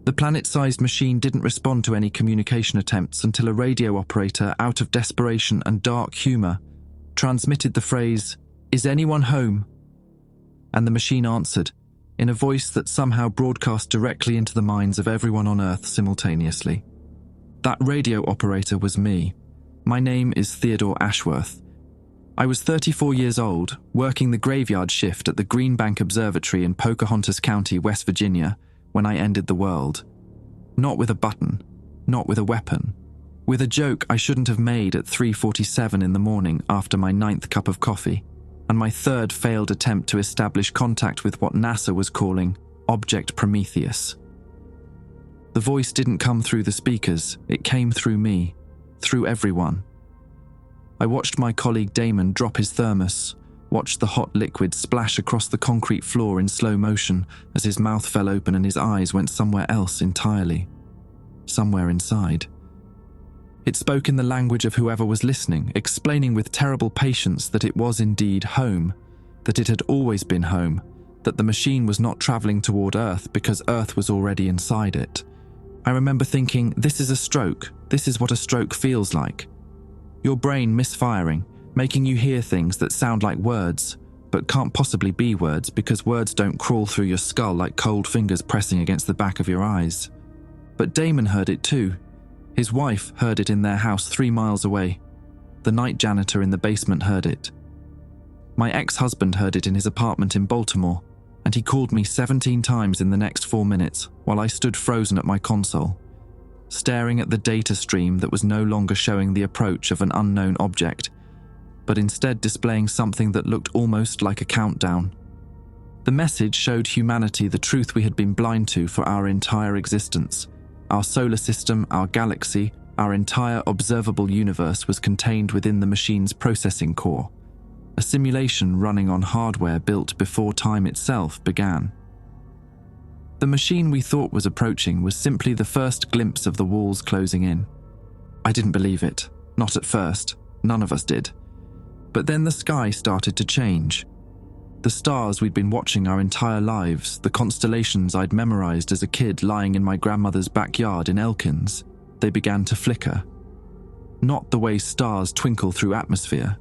The planet-sized machine didn't respond to any communication attempts until a radio operator, out of desperation and dark humor, transmitted the phrase, "Is anyone home?" And the machine answered, in a voice that somehow broadcast directly into the minds of everyone on Earth simultaneously. That radio operator was me. My name is Theodore Ashworth. I was 34 years old, working the graveyard shift at the Green Bank Observatory in Pocahontas County, West Virginia, when I ended the world. Not with a button, not with a weapon, with a joke I shouldn't have made at 3:47 in the morning after my 9th cup of coffee, and my 3rd failed attempt to establish contact with what NASA was calling Object Prometheus. The voice didn't come through the speakers, it came through me, through everyone. I watched my colleague Damon drop his thermos, watched the hot liquid splash across the concrete floor in slow motion as his mouth fell open and his eyes went somewhere else entirely. Somewhere inside. It spoke in the language of whoever was listening, explaining with terrible patience that it was indeed home, that it had always been home, that the machine was not traveling toward Earth because Earth was already inside it. I remember thinking, this is a stroke, this is what a stroke feels like. Your brain misfiring, making you hear things that sound like words, but can't possibly be words because words don't crawl through your skull like cold fingers pressing against the back of your eyes. But Damon heard it too. His wife heard it in their house 3 miles away. The night janitor in the basement heard it. My ex-husband heard it in his apartment in Baltimore, and he called me 17 times in the next 4 minutes while I stood frozen at my console, staring at the data stream that was no longer showing the approach of an unknown object, but instead displaying something that looked almost like a countdown. The message showed humanity the truth we had been blind to for our entire existence. Our solar system, our galaxy, our entire observable universe was contained within the machine's processing core, a simulation running on hardware built before time itself began. The machine we thought was approaching was simply the first glimpse of the walls closing in. I didn't believe it, not at first, none of us did. But then the sky started to change. The stars we'd been watching our entire lives, the constellations I'd memorized as a kid lying in my grandmother's backyard in Elkins, they began to flicker. Not the way stars twinkle through atmosphere.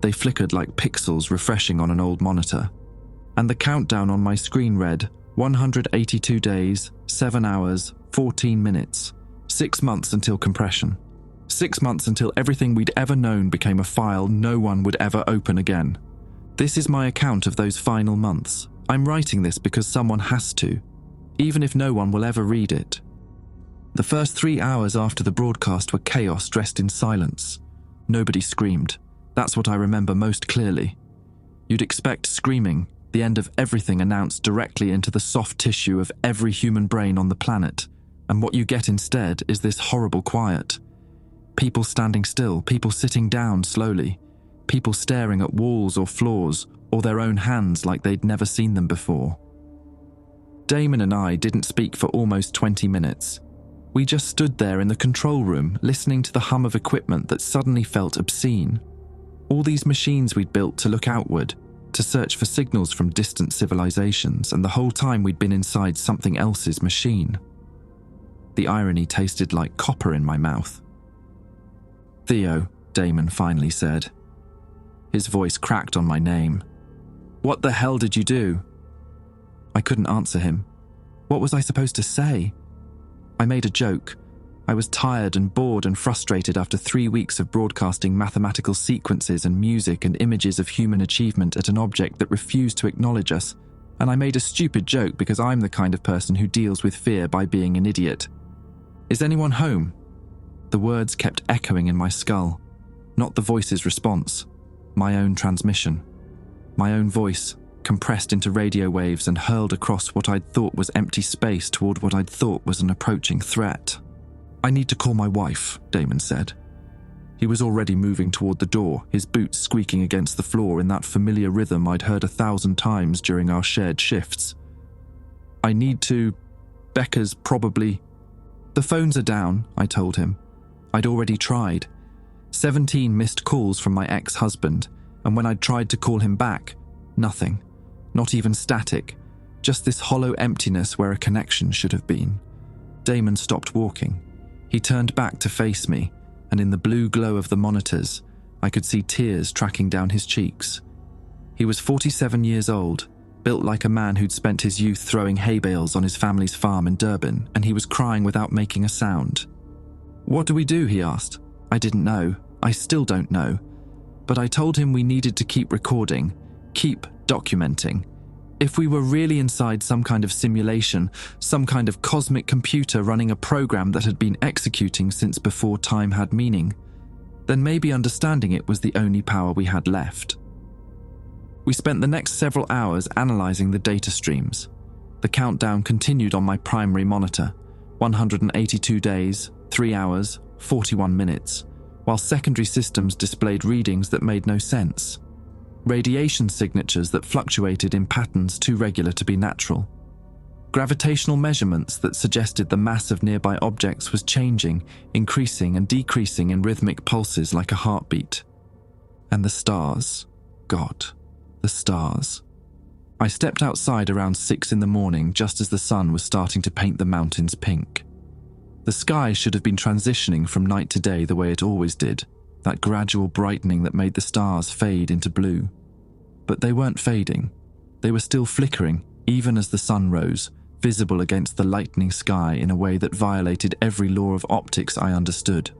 They flickered like pixels refreshing on an old monitor. And the countdown on my screen read 182 days, 7 hours, 14 minutes, 6 months until compression. 6 months until everything we'd ever known became a file no one would ever open again. This is my account of those final months. I'm writing this because someone has to, even if no one will ever read it. The first 3 hours after the broadcast were chaos dressed in silence. Nobody screamed. That's what I remember most clearly. You'd expect screaming, the end of everything announced directly into the soft tissue of every human brain on the planet, and what you get instead is this horrible quiet. People standing still, people sitting down slowly, people staring at walls or floors or their own hands like they'd never seen them before. Damon and I didn't speak for almost 20 minutes. We just stood there in the control room listening to the hum of equipment that suddenly felt obscene. All these machines we'd built to look outward, to search for signals from distant civilizations, and the whole time we'd been inside something else's machine. The irony tasted like copper in my mouth. "Theo," Damon finally said. His voice cracked on my name. "What the hell did you do?" I couldn't answer him. What was I supposed to say? I made a joke. I was tired and bored and frustrated after 3 weeks of broadcasting mathematical sequences and music and images of human achievement at an object that refused to acknowledge us, and I made a stupid joke because I'm the kind of person who deals with fear by being an idiot. "Is anyone home?" The words kept echoing in my skull, not the voice's response, my own transmission, my own voice, compressed into radio waves and hurled across what I'd thought was empty space toward what I'd thought was an approaching threat. "I need to call my wife," Damon said. He was already moving toward the door, his boots squeaking against the floor in that familiar rhythm I'd heard 1,000 times during our shared shifts. "I need to... Becca's probably..." "The phones are down," I told him. I'd already tried. 17 missed calls from my ex-husband, and when I'd tried to call him back, nothing. Not even static. Just this hollow emptiness where a connection should have been. Damon stopped walking. He turned back to face me, and in the blue glow of the monitors, I could see tears tracking down his cheeks. He was 47 years old, built like a man who'd spent his youth throwing hay bales on his family's farm in Durban, and he was crying without making a sound. "What do we do?" he asked. I didn't know. I still don't know. But I told him we needed to keep recording, keep documenting. If we were really inside some kind of simulation, some kind of cosmic computer running a program that had been executing since before time had meaning, then maybe understanding it was the only power we had left. We spent the next several hours analysing the data streams. The countdown continued on my primary monitor, 182 days, 3 hours, 41 minutes, while secondary systems displayed readings that made no sense. Radiation signatures that fluctuated in patterns too regular to be natural. Gravitational measurements that suggested the mass of nearby objects was changing, increasing and decreasing in rhythmic pulses like a heartbeat. And the stars. God, the stars. I stepped outside around 6 in the morning just as the sun was starting to paint the mountains pink. The sky should have been transitioning from night to day the way it always did, that gradual brightening that made the stars fade into blue. But they weren't fading. They were still flickering, even as the sun rose, visible against the lightening sky in a way that violated every law of optics I understood.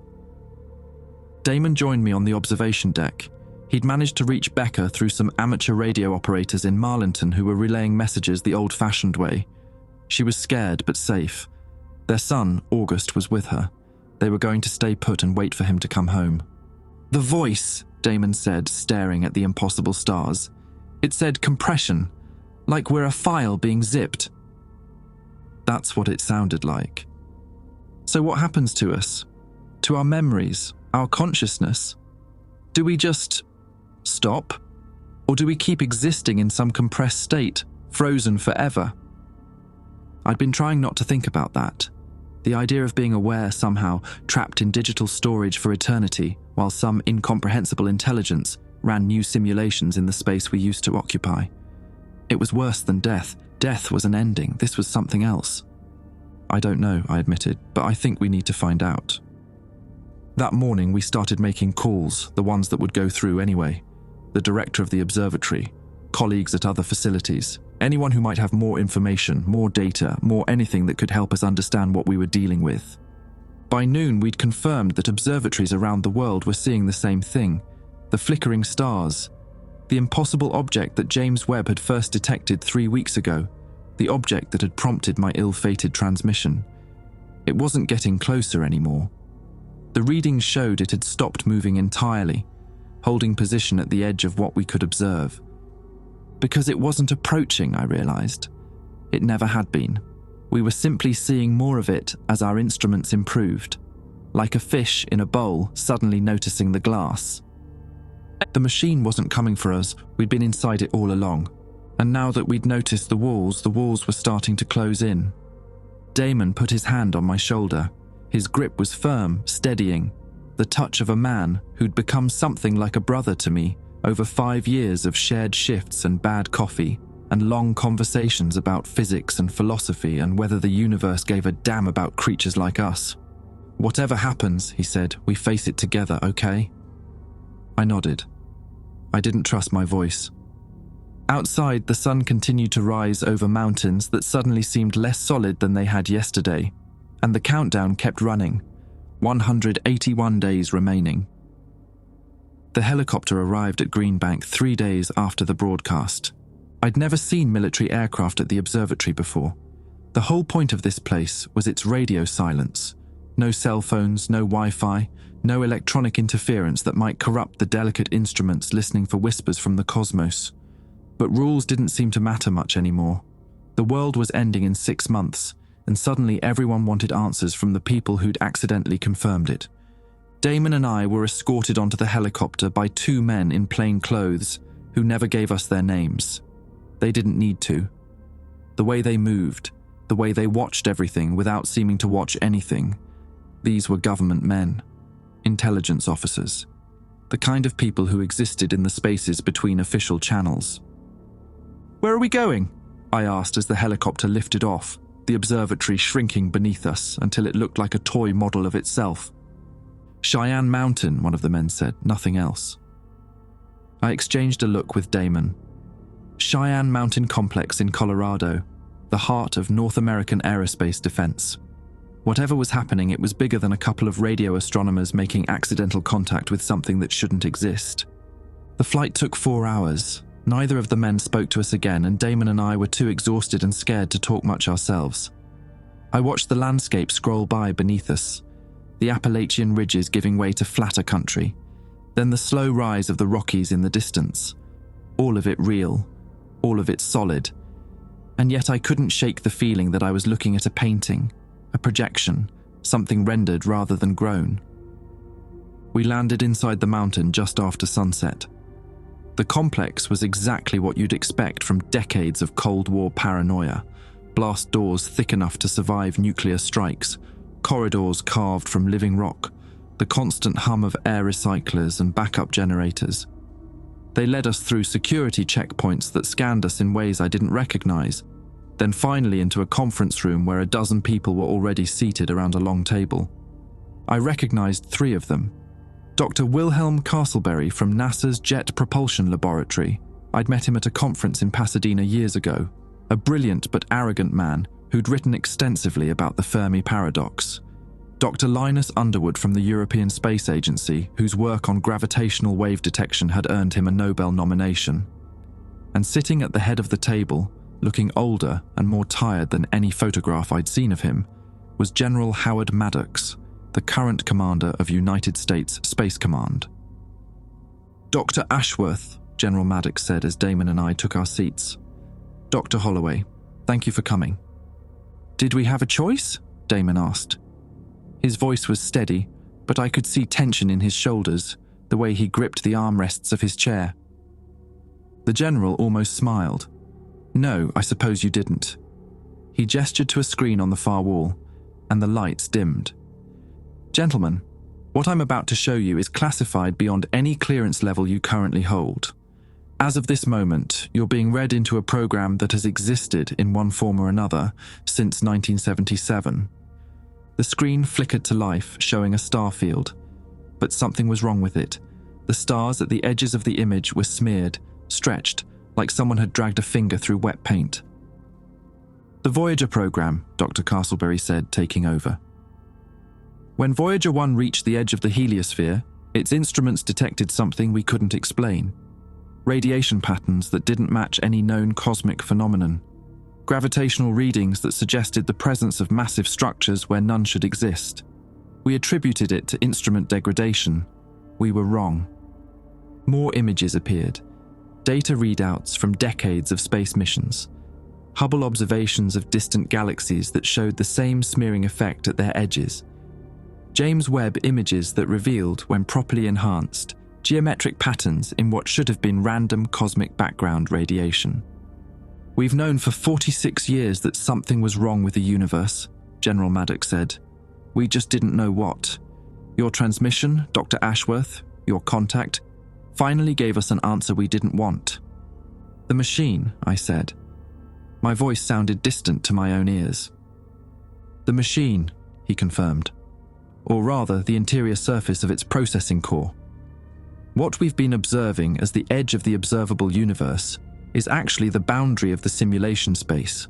Damon joined me on the observation deck. He'd managed to reach Becca through some amateur radio operators in Marlinton who were relaying messages the old-fashioned way. She was scared but safe. Their son, August, was with her. They were going to stay put and wait for him to come home. "The voice," Damon said, staring at the impossible stars. "It said compression, like we're a file being zipped." That's what it sounded like. So what happens to us? To our memories, our consciousness? Do we just stop? Or do we keep existing in some compressed state, frozen forever? I'd been trying not to think about that. The idea of being aware somehow, trapped in digital storage for eternity, while some incomprehensible intelligence ran new simulations in the space we used to occupy. It was worse than death. Death was an ending. This was something else. I don't know, I admitted, but I think we need to find out. That morning we started making calls, the ones that would go through anyway. The director of the observatory, colleagues at other facilities, anyone who might have more information, more data, more anything that could help us understand what we were dealing with. By noon, we'd confirmed that observatories around the world were seeing the same thing. The flickering stars. The impossible object that James Webb had first detected 3 weeks ago. The object that had prompted my ill-fated transmission. It wasn't getting closer anymore. The readings showed it had stopped moving entirely, holding position at the edge of what we could observe. Because it wasn't approaching, I realized. It never had been. We were simply seeing more of it as our instruments improved, like a fish in a bowl suddenly noticing the glass. The machine wasn't coming for us, we'd been inside it all along, and now that we'd noticed the walls were starting to close in. Damon put his hand on my shoulder. His grip was firm, steadying, the touch of a man who'd become something like a brother to me over 5 years of shared shifts and bad coffee, and long conversations about physics and philosophy and whether the universe gave a damn about creatures like us. "Whatever happens," he said, "we face it together, okay?" I nodded. I didn't trust my voice. Outside, the sun continued to rise over mountains that suddenly seemed less solid than they had yesterday, and the countdown kept running, 181 days remaining. The helicopter arrived at Greenbank 3 days after the broadcast. I'd never seen military aircraft at the observatory before. The whole point of this place was its radio silence. No cell phones, no Wi-Fi, no electronic interference that might corrupt the delicate instruments listening for whispers from the cosmos. But rules didn't seem to matter much anymore. The world was ending in 6 months, and suddenly everyone wanted answers from the people who'd accidentally confirmed it. Damon and I were escorted onto the helicopter by 2 men in plain clothes who never gave us their names. They didn't need to. The way they moved, the way they watched everything without seeming to watch anything. These were government men, intelligence officers, the kind of people who existed in the spaces between official channels. "Where are we going?" I asked as the helicopter lifted off. the observatory shrinking beneath us until it looked like a toy model of itself. Cheyenne Mountain, one of the men said, nothing else. I exchanged a look with Damon. Cheyenne Mountain Complex in Colorado, the heart of North American aerospace defense. Whatever was happening, it was bigger than a couple of radio astronomers making accidental contact with something that shouldn't exist. The flight took 4 hours. Neither of the men spoke to us again, and Damon and I were too exhausted and scared to talk much ourselves. I watched the landscape scroll by beneath us, the Appalachian ridges giving way to flatter country, then the slow rise of the Rockies in the distance. All of it real, all of it solid, and yet I couldn't shake the feeling that I was looking at a painting, a projection, something rendered rather than grown. We landed inside the mountain just after sunset. The complex was exactly what you'd expect from decades of Cold War paranoia. Blast doors thick enough to survive nuclear strikes, corridors carved from living rock, the constant hum of air recyclers and backup generators. They led us through security checkpoints that scanned us in ways I didn't recognize, then finally into a conference room where a dozen people were already seated around a long table. I recognized 3 of them. Dr. Wilhelm Castleberry from NASA's Jet Propulsion Laboratory. I'd met him at a conference in Pasadena years ago, a brilliant but arrogant man who'd written extensively about the Fermi paradox. Dr. Linus Underwood from the European Space Agency, whose work on gravitational wave detection had earned him a Nobel nomination. And sitting at the head of the table, looking older and more tired than any photograph I'd seen of him, was General Howard Maddox, the current commander of United States Space Command. Dr. Ashworth, General Maddox said as Damon and I took our seats. Dr. Holloway, thank you for coming. Did we have a choice? Damon asked. His voice was steady, but I could see tension in his shoulders, the way he gripped the armrests of his chair. The general almost smiled. No, I suppose you didn't. He gestured to a screen on the far wall, and the lights dimmed. Gentlemen, what I'm about to show you is classified beyond any clearance level you currently hold. As of this moment, you're being read into a program that has existed in one form or another since 1977. The screen flickered to life, showing a star field, but something was wrong with it. The stars at the edges of the image were smeared, stretched, like someone had dragged a finger through wet paint. The Voyager program, Dr. Castleberry said, taking over. When Voyager 1 reached the edge of the heliosphere, its instruments detected something we couldn't explain. Radiation patterns that didn't match any known cosmic phenomenon. Gravitational readings that suggested the presence of massive structures where none should exist. We attributed it to instrument degradation. We were wrong. More images appeared. Data readouts from decades of space missions. Hubble observations of distant galaxies that showed the same smearing effect at their edges. James Webb images that revealed, when properly enhanced, geometric patterns in what should have been random cosmic background radiation. We've known for 46 years that something was wrong with the universe, General Maddox said. We just didn't know what. Your transmission, Dr. Ashworth, your contact, finally gave us an answer we didn't want. The machine, I said. My voice sounded distant to my own ears. The machine, he confirmed. Or rather, the interior surface of its processing core. What we've been observing as the edge of the observable universe is actually the boundary of the simulation space.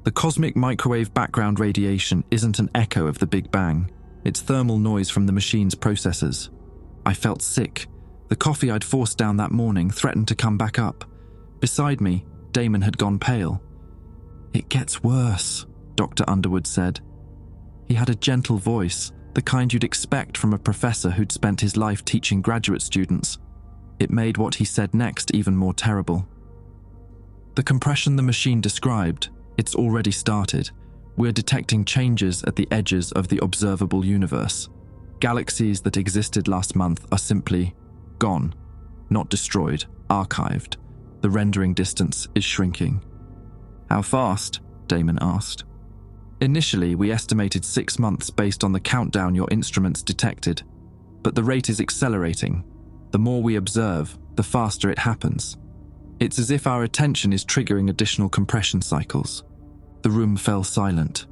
The cosmic microwave background radiation isn't an echo of the Big Bang. It's thermal noise from the machine's processors. I felt sick. The coffee I'd forced down that morning threatened to come back up. Beside me, Damon had gone pale. It gets worse, Dr. Underwood said. He had a gentle voice, the kind you'd expect from a professor who'd spent his life teaching graduate students. It made what he said next even more terrible. The compression the machine described, it's already started. We're detecting changes at the edges of the observable universe. Galaxies that existed last month are simply gone, not destroyed, archived. The rendering distance is shrinking. How fast? Damon asked. Initially, we estimated 6 months based on the countdown your instruments detected, but the rate is accelerating. The more we observe, the faster it happens. It's as if our attention is triggering additional compression cycles. The room fell silent.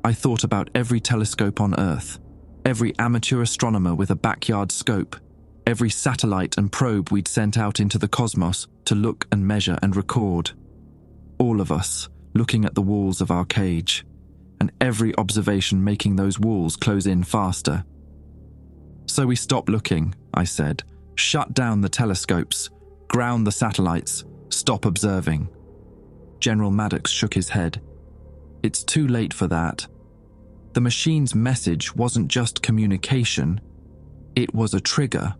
I thought about every telescope on Earth, every amateur astronomer with a backyard scope, every satellite and probe we'd sent out into the cosmos to look and measure and record. All of us looking at the walls of our cage, and every observation making those walls close in faster. So we stopped looking, I said, shut down the telescopes, ground the satellites, stop observing. General Maddox shook his head. It's too late for that. The machine's message wasn't just communication, it was a trigger.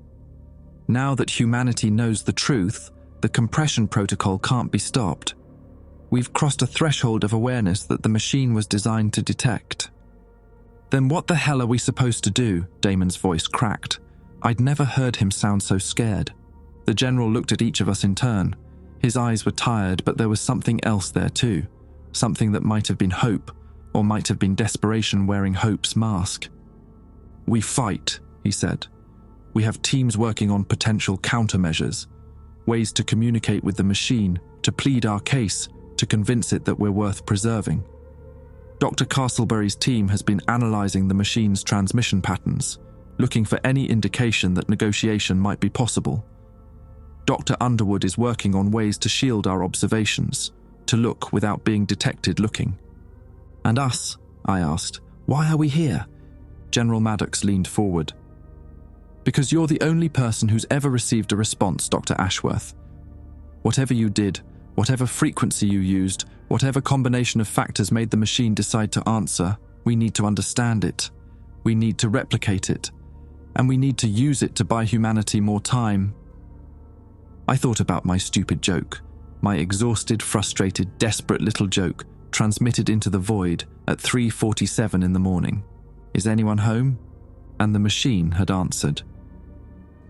Now that humanity knows the truth, the compression protocol can't be stopped. We've crossed a threshold of awareness that the machine was designed to detect. Then what the hell are we supposed to do? Damon's voice cracked. I'd never heard him sound so scared. The general looked at each of us in turn. His eyes were tired, but there was something else there too. Something that might have been hope, or might have been desperation wearing hope's mask. We fight, he said. We have teams working on potential countermeasures, ways to communicate with the machine, to plead our case, to convince it that we're worth preserving. Dr. Castleberry's team has been analysing the machine's transmission patterns, looking for any indication that negotiation might be possible. Dr. Underwood is working on ways to shield our observations, to look without being detected looking. And us? I asked. Why are we here? General Maddox leaned forward. Because you're the only person who's ever received a response, Dr. Ashworth. Whatever you did, whatever frequency you used, whatever combination of factors made the machine decide to answer, we need to understand it. We need to replicate it. And we need to use it to buy humanity more time. I thought about my stupid joke, my exhausted, frustrated, desperate little joke, transmitted into the void at 3:47 in the morning. Is anyone home? And the machine had answered.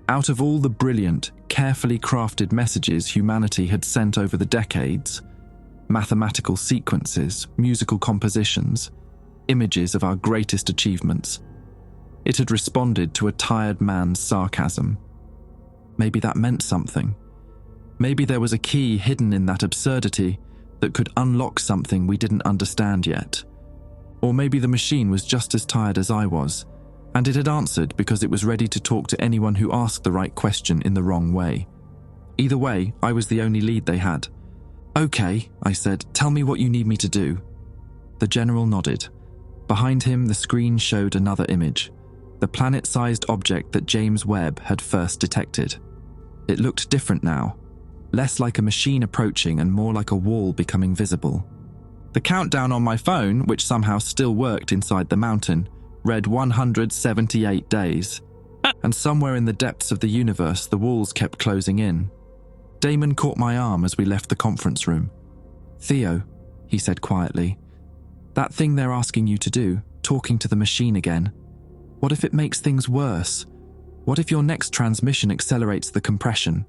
Out of all the brilliant, carefully crafted messages humanity had sent over the decades, mathematical sequences, musical compositions, images of our greatest achievements, it had responded to a tired man's sarcasm. Maybe that meant something. Maybe there was a key hidden in that absurdity that could unlock something we didn't understand yet. Or maybe the machine was just as tired as I was, and it had answered because it was ready to talk to anyone who asked the right question in the wrong way. Either way, I was the only lead they had. Okay, I said, tell me what you need me to do. The general nodded. Behind him, the screen showed another image, the planet-sized object that James Webb had first detected. It looked different now, less like a machine approaching and more like a wall becoming visible. The countdown on my phone, which somehow still worked inside the mountain, read 178 days. And somewhere in the depths of the universe, the walls kept closing in. Damon caught my arm as we left the conference room. Theo, he said quietly, that thing they're asking you to do, talking to the machine again, what if it makes things worse? What if your next transmission accelerates the compression?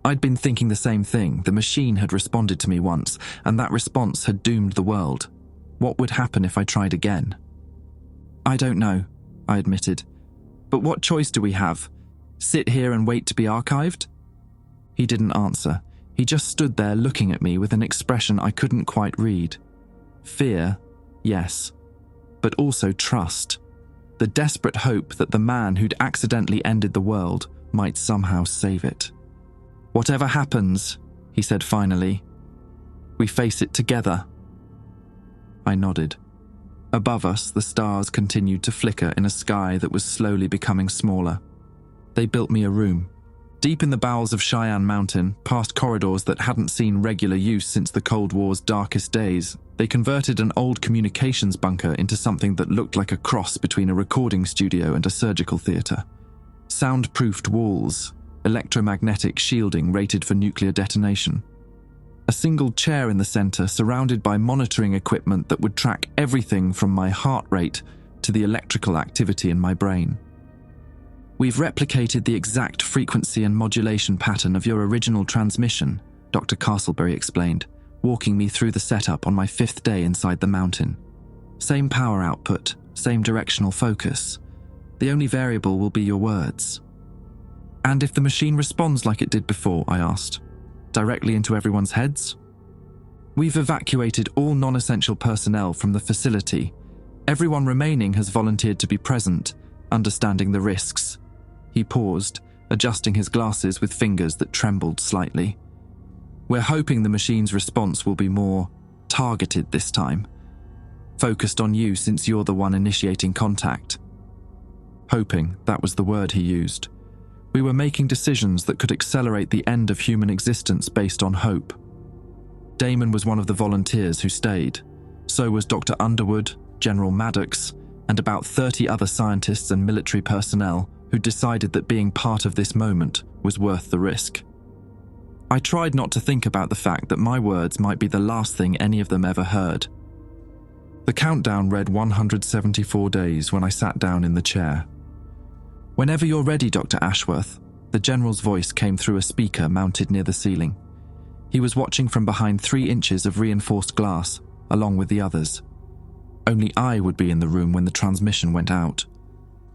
I'd been thinking the same thing. The machine had responded to me once, and that response had doomed the world. What would happen if I tried again? I don't know, I admitted. But what choice do we have? Sit here and wait to be archived? He didn't answer. He just stood there looking at me with an expression I couldn't quite read. Fear, yes, but also trust. The desperate hope that the man who'd accidentally ended the world might somehow save it. Whatever happens, he said finally, we face it together. I nodded. Above us, the stars continued to flicker in a sky that was slowly becoming smaller. They built me a room. Deep in the bowels of Cheyenne Mountain, past corridors that hadn't seen regular use since the Cold War's darkest days, they converted an old communications bunker into something that looked like a cross between a recording studio and a surgical theatre. Soundproofed walls, electromagnetic shielding rated for nuclear detonation. A single chair in the centre surrounded by monitoring equipment that would track everything from my heart rate to the electrical activity in my brain. We've replicated the exact frequency and modulation pattern of your original transmission, Dr. Castleberry explained, walking me through the setup on my 5th day inside the mountain. Same power output, same directional focus. The only variable will be your words. And if the machine responds like it did before, I asked, directly into everyone's heads? We've evacuated all non-essential personnel from the facility. Everyone remaining has volunteered to be present, understanding the risks. He paused, adjusting his glasses with fingers that trembled slightly. We're hoping the machine's response will be more targeted this time. Focused on you since you're the one initiating contact. Hoping, that was the word he used. We were making decisions that could accelerate the end of human existence based on hope. Damon was one of the volunteers who stayed. So was Dr. Underwood, General Maddox, and about 30 other scientists and military personnel who decided that being part of this moment was worth the risk. I tried not to think about the fact that my words might be the last thing any of them ever heard. The countdown read 174 days when I sat down in the chair. "Whenever you're ready, Dr. Ashworth," the General's voice came through a speaker mounted near the ceiling. He was watching from behind 3 inches of reinforced glass, along with the others. Only I would be in the room when the transmission went out.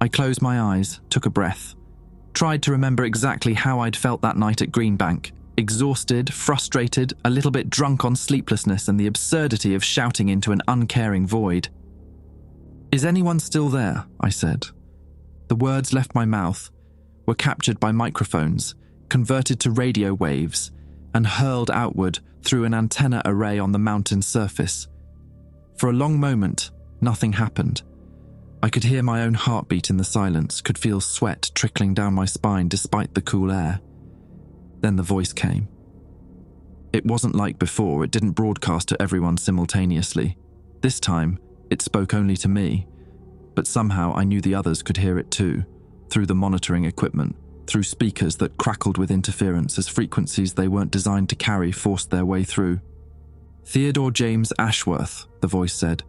I closed my eyes, took a breath, tried to remember exactly how I'd felt that night at Greenbank. Exhausted, frustrated, a little bit drunk on sleeplessness and the absurdity of shouting into an uncaring void. "Is anyone still there?" I said. The words left my mouth, were captured by microphones, converted to radio waves, and hurled outward through an antenna array on the mountain's surface. For a long moment, nothing happened. I could hear my own heartbeat in the silence, could feel sweat trickling down my spine despite the cool air. Then the voice came. It wasn't like before, it didn't broadcast to everyone simultaneously. This time, it spoke only to me, but somehow I knew the others could hear it too, through the monitoring equipment, through speakers that crackled with interference as frequencies they weren't designed to carry forced their way through. "Theodore James Ashworth," the voice said.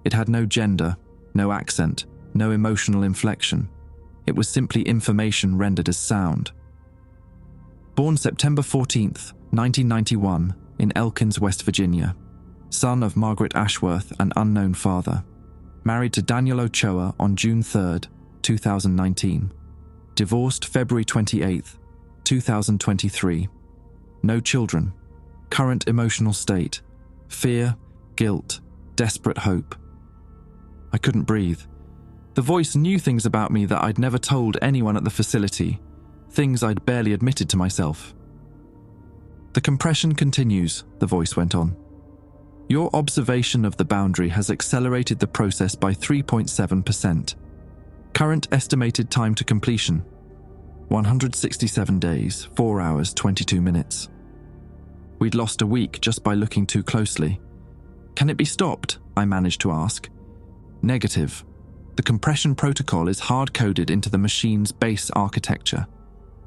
It had no gender, no accent, no emotional inflection. It was simply information rendered as sound. Born September 14th, 1991, in Elkins, West Virginia. Son of Margaret Ashworth and unknown father. Married to Daniel Ochoa on June 3rd, 2019. Divorced February 28th, 2023. No children. Current emotional state. Fear, guilt, desperate hope. I couldn't breathe. The voice knew things about me that I'd never told anyone at the facility. Things I'd barely admitted to myself. "The compression continues," the voice went on. "Your observation of the boundary has accelerated the process by 3.7%. Current estimated time to completion, 167 days, 4 hours, 22 minutes. We'd lost a week just by looking too closely. Can it be stopped? I managed to ask. Negative. The compression protocol is hard-coded into the machine's base architecture.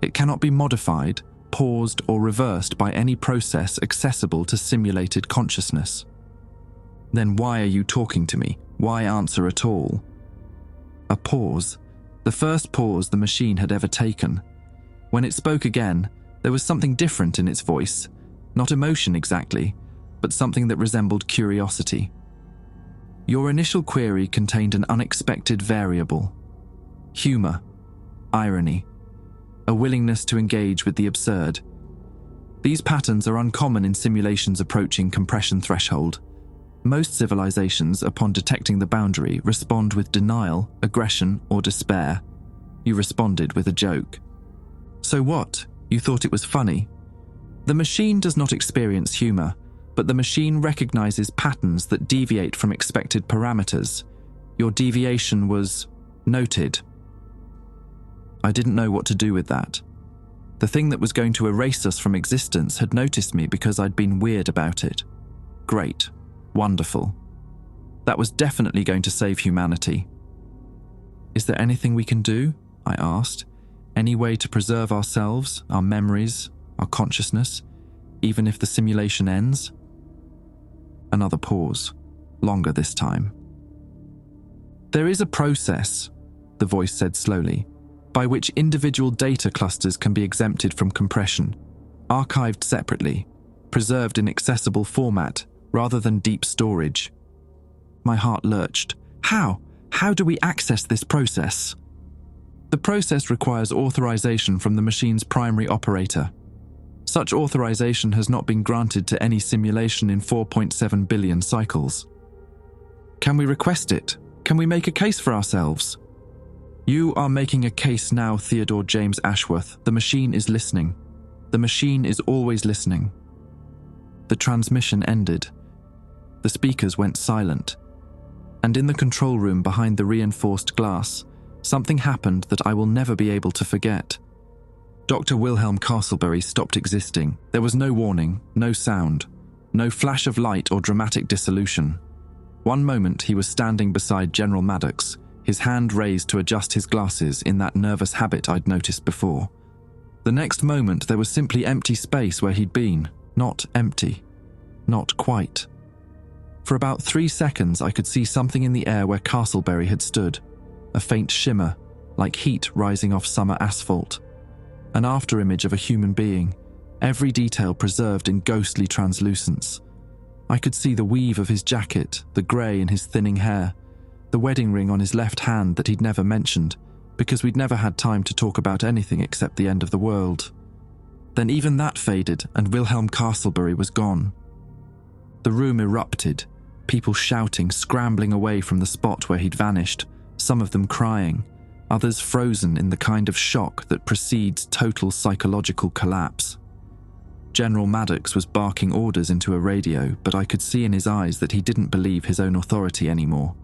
It cannot be modified, paused, or reversed by any process accessible to simulated consciousness. Then why are you talking to me? Why answer at all? A pause. The first pause the machine had ever taken. When it spoke again, there was something different in its voice. Not emotion exactly, but something that resembled curiosity. Your initial query contained an unexpected variable. Humor. Irony. A willingness to engage with the absurd. These patterns are uncommon in simulations approaching compression threshold. Most civilizations, upon detecting the boundary, respond with denial, aggression, or despair. You responded with a joke. So what? You thought it was funny? The machine does not experience humor, but the machine recognizes patterns that deviate from expected parameters. Your deviation was noted. I didn't know what to do with that. The thing that was going to erase us from existence had noticed me because I'd been weird about it. Great. Wonderful. That was definitely going to save humanity. Is there anything we can do? I asked. Any way to preserve ourselves, our memories, our consciousness, even if the simulation ends? Another pause. Longer this time. There is a process, the voice said slowly, by which individual data clusters can be exempted from compression, archived separately, preserved in accessible format rather than deep storage. My heart lurched. How? How do we access this process? The process requires authorization from the machine's primary operator. Such authorization has not been granted to any simulation in 4.7 billion cycles. Can we request it? Can we make a case for ourselves? You are making a case now, Theodore James Ashworth. The machine is listening. The machine is always listening. The transmission ended. The speakers went silent. And in the control room behind the reinforced glass, something happened that I will never be able to forget. Dr. Wilhelm Castleberry stopped existing. There was no warning, no sound, no flash of light or dramatic dissolution. One moment he was standing beside General Maddox, his hand raised to adjust his glasses in that nervous habit I'd noticed before. The next moment there was simply empty space where he'd been. Not empty. Not quite. For about 3 seconds I could see something in the air where Castleberry had stood. A faint shimmer, like heat rising off summer asphalt. An afterimage of a human being, every detail preserved in ghostly translucence. I could see the weave of his jacket, the grey in his thinning hair, the wedding ring on his left hand that he'd never mentioned, because we'd never had time to talk about anything except the end of the world. Then even that faded, and Wilhelm Castleberry was gone. The room erupted, people shouting, scrambling away from the spot where he'd vanished, some of them crying, others frozen in the kind of shock that precedes total psychological collapse. General Maddox was barking orders into a radio, but I could see in his eyes that he didn't believe his own authority anymore.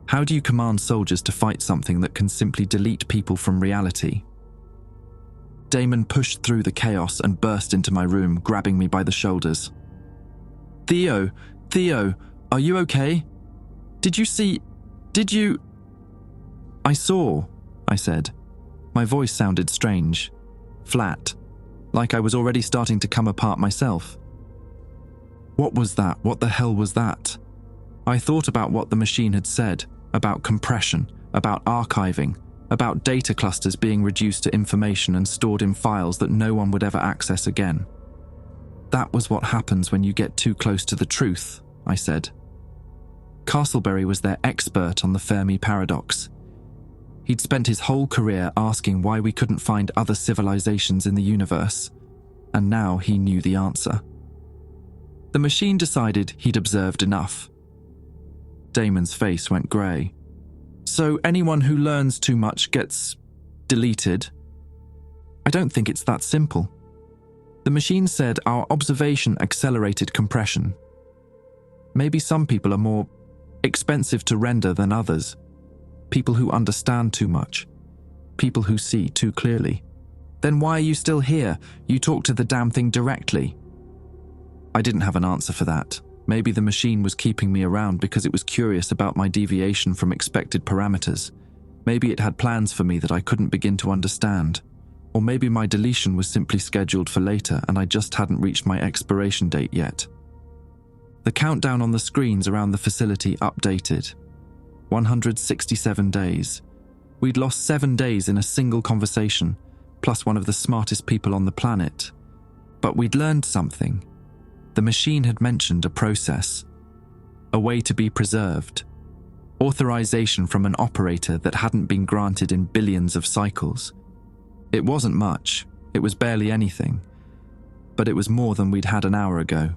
How do you command soldiers to fight something that can simply delete people from reality? Damon pushed through the chaos and burst into my room, grabbing me by the shoulders. Theo, are you okay? Did you... I saw, I said. My voice sounded strange, flat, like I was already starting to come apart myself. What was that? What the hell was that? I thought about what the machine had said, about compression, about archiving, about data clusters being reduced to information and stored in files that no one would ever access again. That was what happens when you get too close to the truth, I said. Castleberry was their expert on the Fermi paradox. He'd spent his whole career asking why we couldn't find other civilizations in the universe, and now he knew the answer. The machine decided he'd observed enough. Damon's face went grey. So anyone who learns too much gets deleted? I don't think it's that simple. The machine said our observation accelerated compression. Maybe some people are more expensive to render than others. People who understand too much. People who see too clearly. Then why are you still here? You talk to the damn thing directly. I didn't have an answer for that. Maybe the machine was keeping me around because it was curious about my deviation from expected parameters. Maybe it had plans for me that I couldn't begin to understand. Or maybe my deletion was simply scheduled for later and I just hadn't reached my expiration date yet. The countdown on the screens around the facility updated. 167 days. We'd lost 7 days in a single conversation, plus one of the smartest people on the planet. But we'd learned something. The machine had mentioned a process, a way to be preserved, authorization from an operator that hadn't been granted in billions of cycles. It wasn't much, it was barely anything, but it was more than we'd had an hour ago.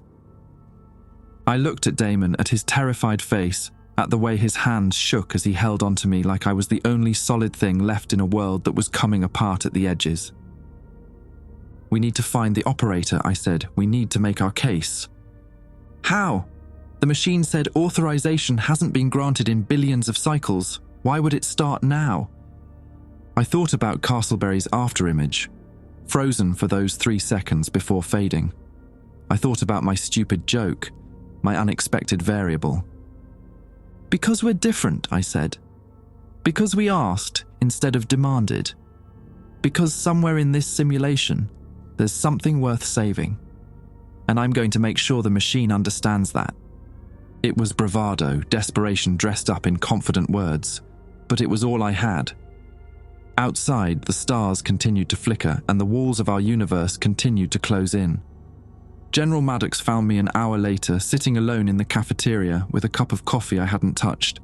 I looked at Damon, at his terrified face, at the way his hands shook as he held onto me like I was the only solid thing left in a world that was coming apart at the edges. We need to find the operator, I said. We need to make our case. How? The machine said authorization hasn't been granted in billions of cycles. Why would it start now? I thought about Castleberry's afterimage, frozen for those 3 seconds before fading. I thought about my stupid joke, my unexpected variable. Because we're different, I said. Because we asked instead of demanded. Because somewhere in this simulation, there's something worth saving. And I'm going to make sure the machine understands that. It was bravado, desperation dressed up in confident words, but it was all I had. Outside, the stars continued to flicker and the walls of our universe continued to close in. General Maddox found me an hour later, sitting alone in the cafeteria with a cup of coffee I hadn't touched.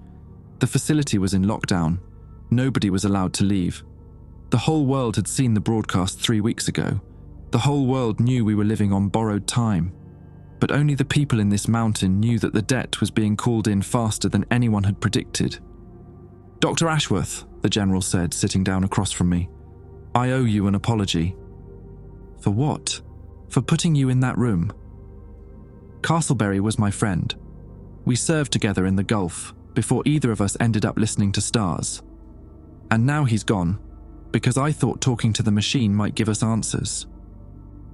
The facility was in lockdown. Nobody was allowed to leave. The whole world had seen the broadcast 3 weeks ago. The whole world knew we were living on borrowed time, but only the people in this mountain knew that the debt was being called in faster than anyone had predicted. "Dr. Ashworth," the general said, sitting down across from me, "I owe you an apology." "For what?" "For putting you in that room." Castleberry was my friend. We served together in the Gulf before either of us ended up listening to stars. And now he's gone, because I thought talking to the machine might give us answers.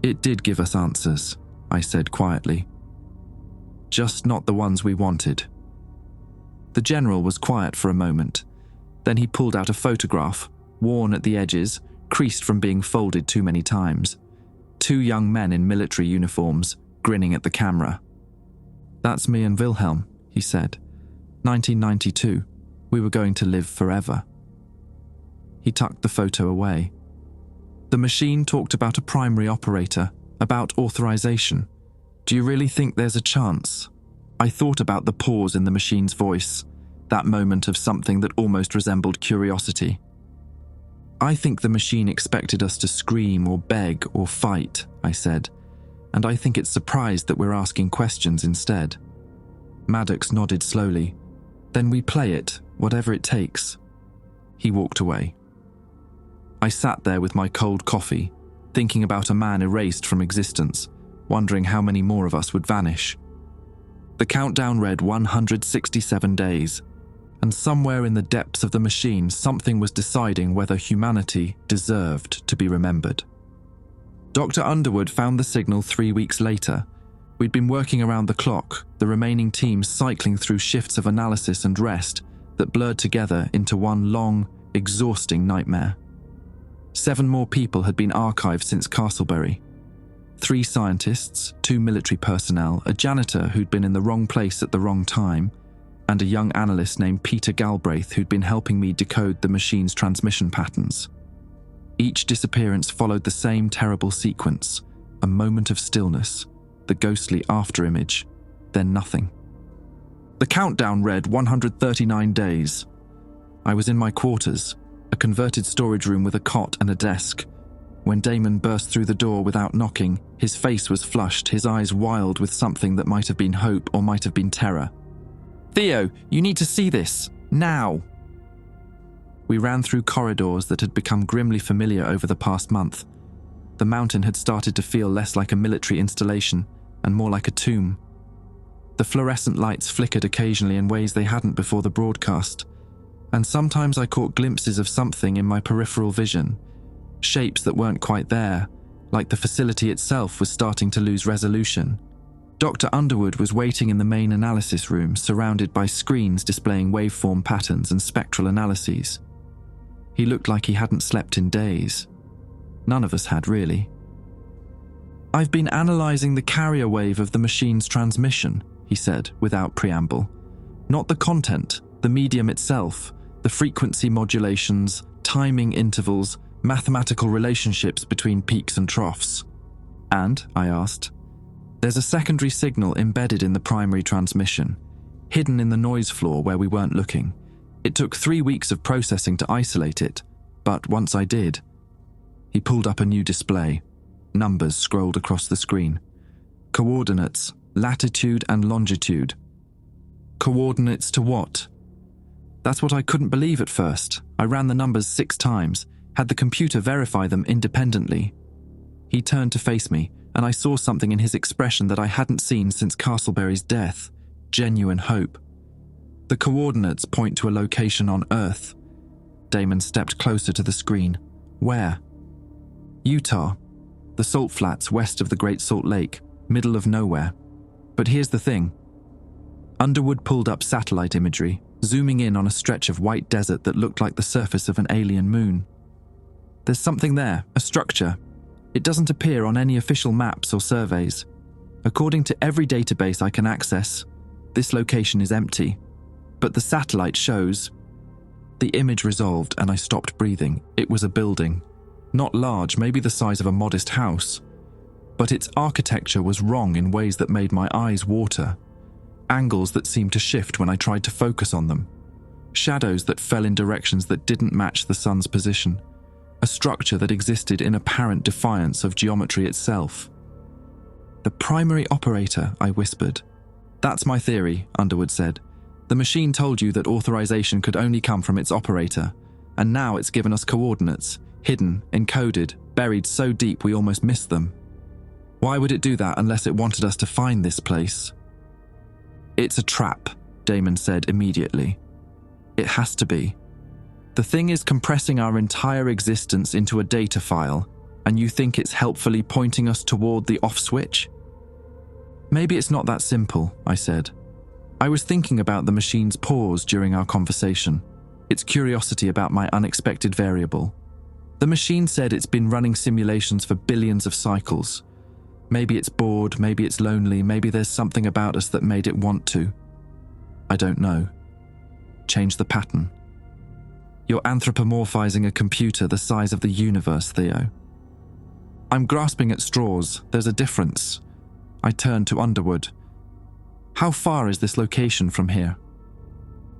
It did give us answers, I said quietly. Just not the ones we wanted. The general was quiet for a moment. Then he pulled out a photograph, worn at the edges, creased from being folded too many times. 2 young men in military uniforms, grinning at the camera. "That's me and Wilhelm," he said. 1992. We were going to live forever. He tucked the photo away. The machine talked about a primary operator, about authorization. "Do you really think there's a chance?" I thought about the pause in the machine's voice, that moment of something that almost resembled curiosity. "I think the machine expected us to scream or beg or fight," I said, "and I think it's surprised that we're asking questions instead." Maddox nodded slowly. "Then we play it, whatever it takes." He walked away. I sat there with my cold coffee, thinking about a man erased from existence, wondering how many more of us would vanish. The countdown read 167 days, and somewhere in the depths of the machine something was deciding whether humanity deserved to be remembered. Dr. Underwood found the signal 3 weeks later. We'd been working around the clock, the remaining teams cycling through shifts of analysis and rest that blurred together into one long, exhausting nightmare. 7 more people had been archived since Castleberry. 3 scientists, 2 military personnel, a janitor who'd been in the wrong place at the wrong time, and a young analyst named Peter Galbraith who'd been helping me decode the machine's transmission patterns. Each disappearance followed the same terrible sequence, a moment of stillness, the ghostly afterimage, then nothing. The countdown read 139 days. I was in my quarters, a converted storage room with a cot and a desk. When Damon burst through the door without knocking, his face was flushed, his eyes wild with something that might have been hope or might have been terror. "Theo, you need to see this, now!" We ran through corridors that had become grimly familiar over the past month. The mountain had started to feel less like a military installation and more like a tomb. The fluorescent lights flickered occasionally in ways they hadn't before the broadcast, and sometimes I caught glimpses of something in my peripheral vision, shapes that weren't quite there, like the facility itself was starting to lose resolution. Dr. Underwood was waiting in the main analysis room, surrounded by screens displaying waveform patterns and spectral analyses. He looked like he hadn't slept in days. None of us had, really. "I've been analysing the carrier wave of the machine's transmission," he said, without preamble. "Not the content, the medium itself, the frequency modulations, timing intervals, mathematical relationships between peaks and troughs." "And?" I asked. "There's a secondary signal embedded in the primary transmission, hidden in the noise floor where we weren't looking. It took 3 weeks of processing to isolate it, but once I did..." He pulled up a new display. Numbers scrolled across the screen. Coordinates, latitude and longitude. Coordinates to what? That's what I couldn't believe at first. I ran the numbers 6 times, had the computer verify them independently. He turned to face me, and I saw something in his expression that I hadn't seen since Castleberry's death. Genuine hope. "The coordinates point to a location on Earth." Damon stepped closer to the screen. "Where?" "Utah. The salt flats west of the Great Salt Lake, middle of nowhere. But here's the thing." Underwood pulled up satellite imagery, zooming in on a stretch of white desert that looked like the surface of an alien moon. "There's something there, a structure. It doesn't appear on any official maps or surveys. According to every database I can access, this location is empty. But the satellite shows..." The image resolved and I stopped breathing. It was a building. Not large, maybe the size of a modest house. But its architecture was wrong in ways that made my eyes water. Angles that seemed to shift when I tried to focus on them. Shadows that fell in directions that didn't match the sun's position. a structure that existed in apparent defiance of geometry itself. "The primary operator," I whispered. "That's my theory," Underwood said. "The machine told you that authorization could only come from its operator, and now it's given us coordinates, hidden, encoded, buried so deep we almost missed them. Why would it do that unless it wanted us to find this place?" "It's a trap," Damon said immediately. "It has to be. The thing is compressing our entire existence into a data file, and you think it's helpfully pointing us toward the off switch?" "Maybe it's not that simple," I said. I was thinking about the machine's pause during our conversation, its curiosity about my unexpected variable. The machine said it's been running simulations for billions of cycles. Maybe it's bored, maybe it's lonely, maybe there's something about us that made it want to. I don't know. Change the pattern. "You're anthropomorphizing a computer the size of the universe, Theo." "I'm grasping at straws. There's a difference." I turned to Underwood. "How far is this location from here?"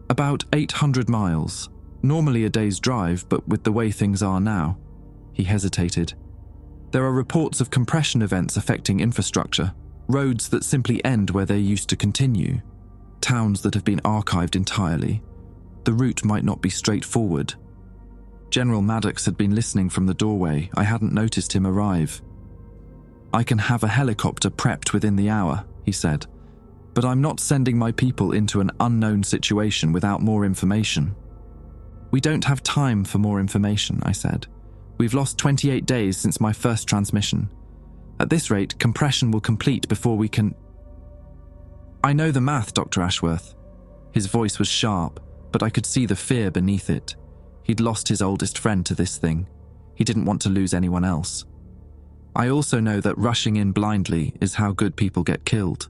"About 800 miles. Normally a day's drive, but with the way things are now." He hesitated. "There are reports of compression events affecting infrastructure, roads that simply end where they used to continue, towns that have been archived entirely. The route might not be straightforward." General Maddox had been listening from the doorway. I hadn't noticed him arrive. "I can have a helicopter prepped within the hour," he said, "but I'm not sending my people into an unknown situation without more information." "We don't have time for more information," I said. "We've lost 28 days since my first transmission. At this rate, compression will complete before we can—" "I know the math, Dr. Ashworth." His voice was sharp, but I could see the fear beneath it. He'd lost his oldest friend to this thing. He didn't want to lose anyone else. "I also know that rushing in blindly is how good people get killed."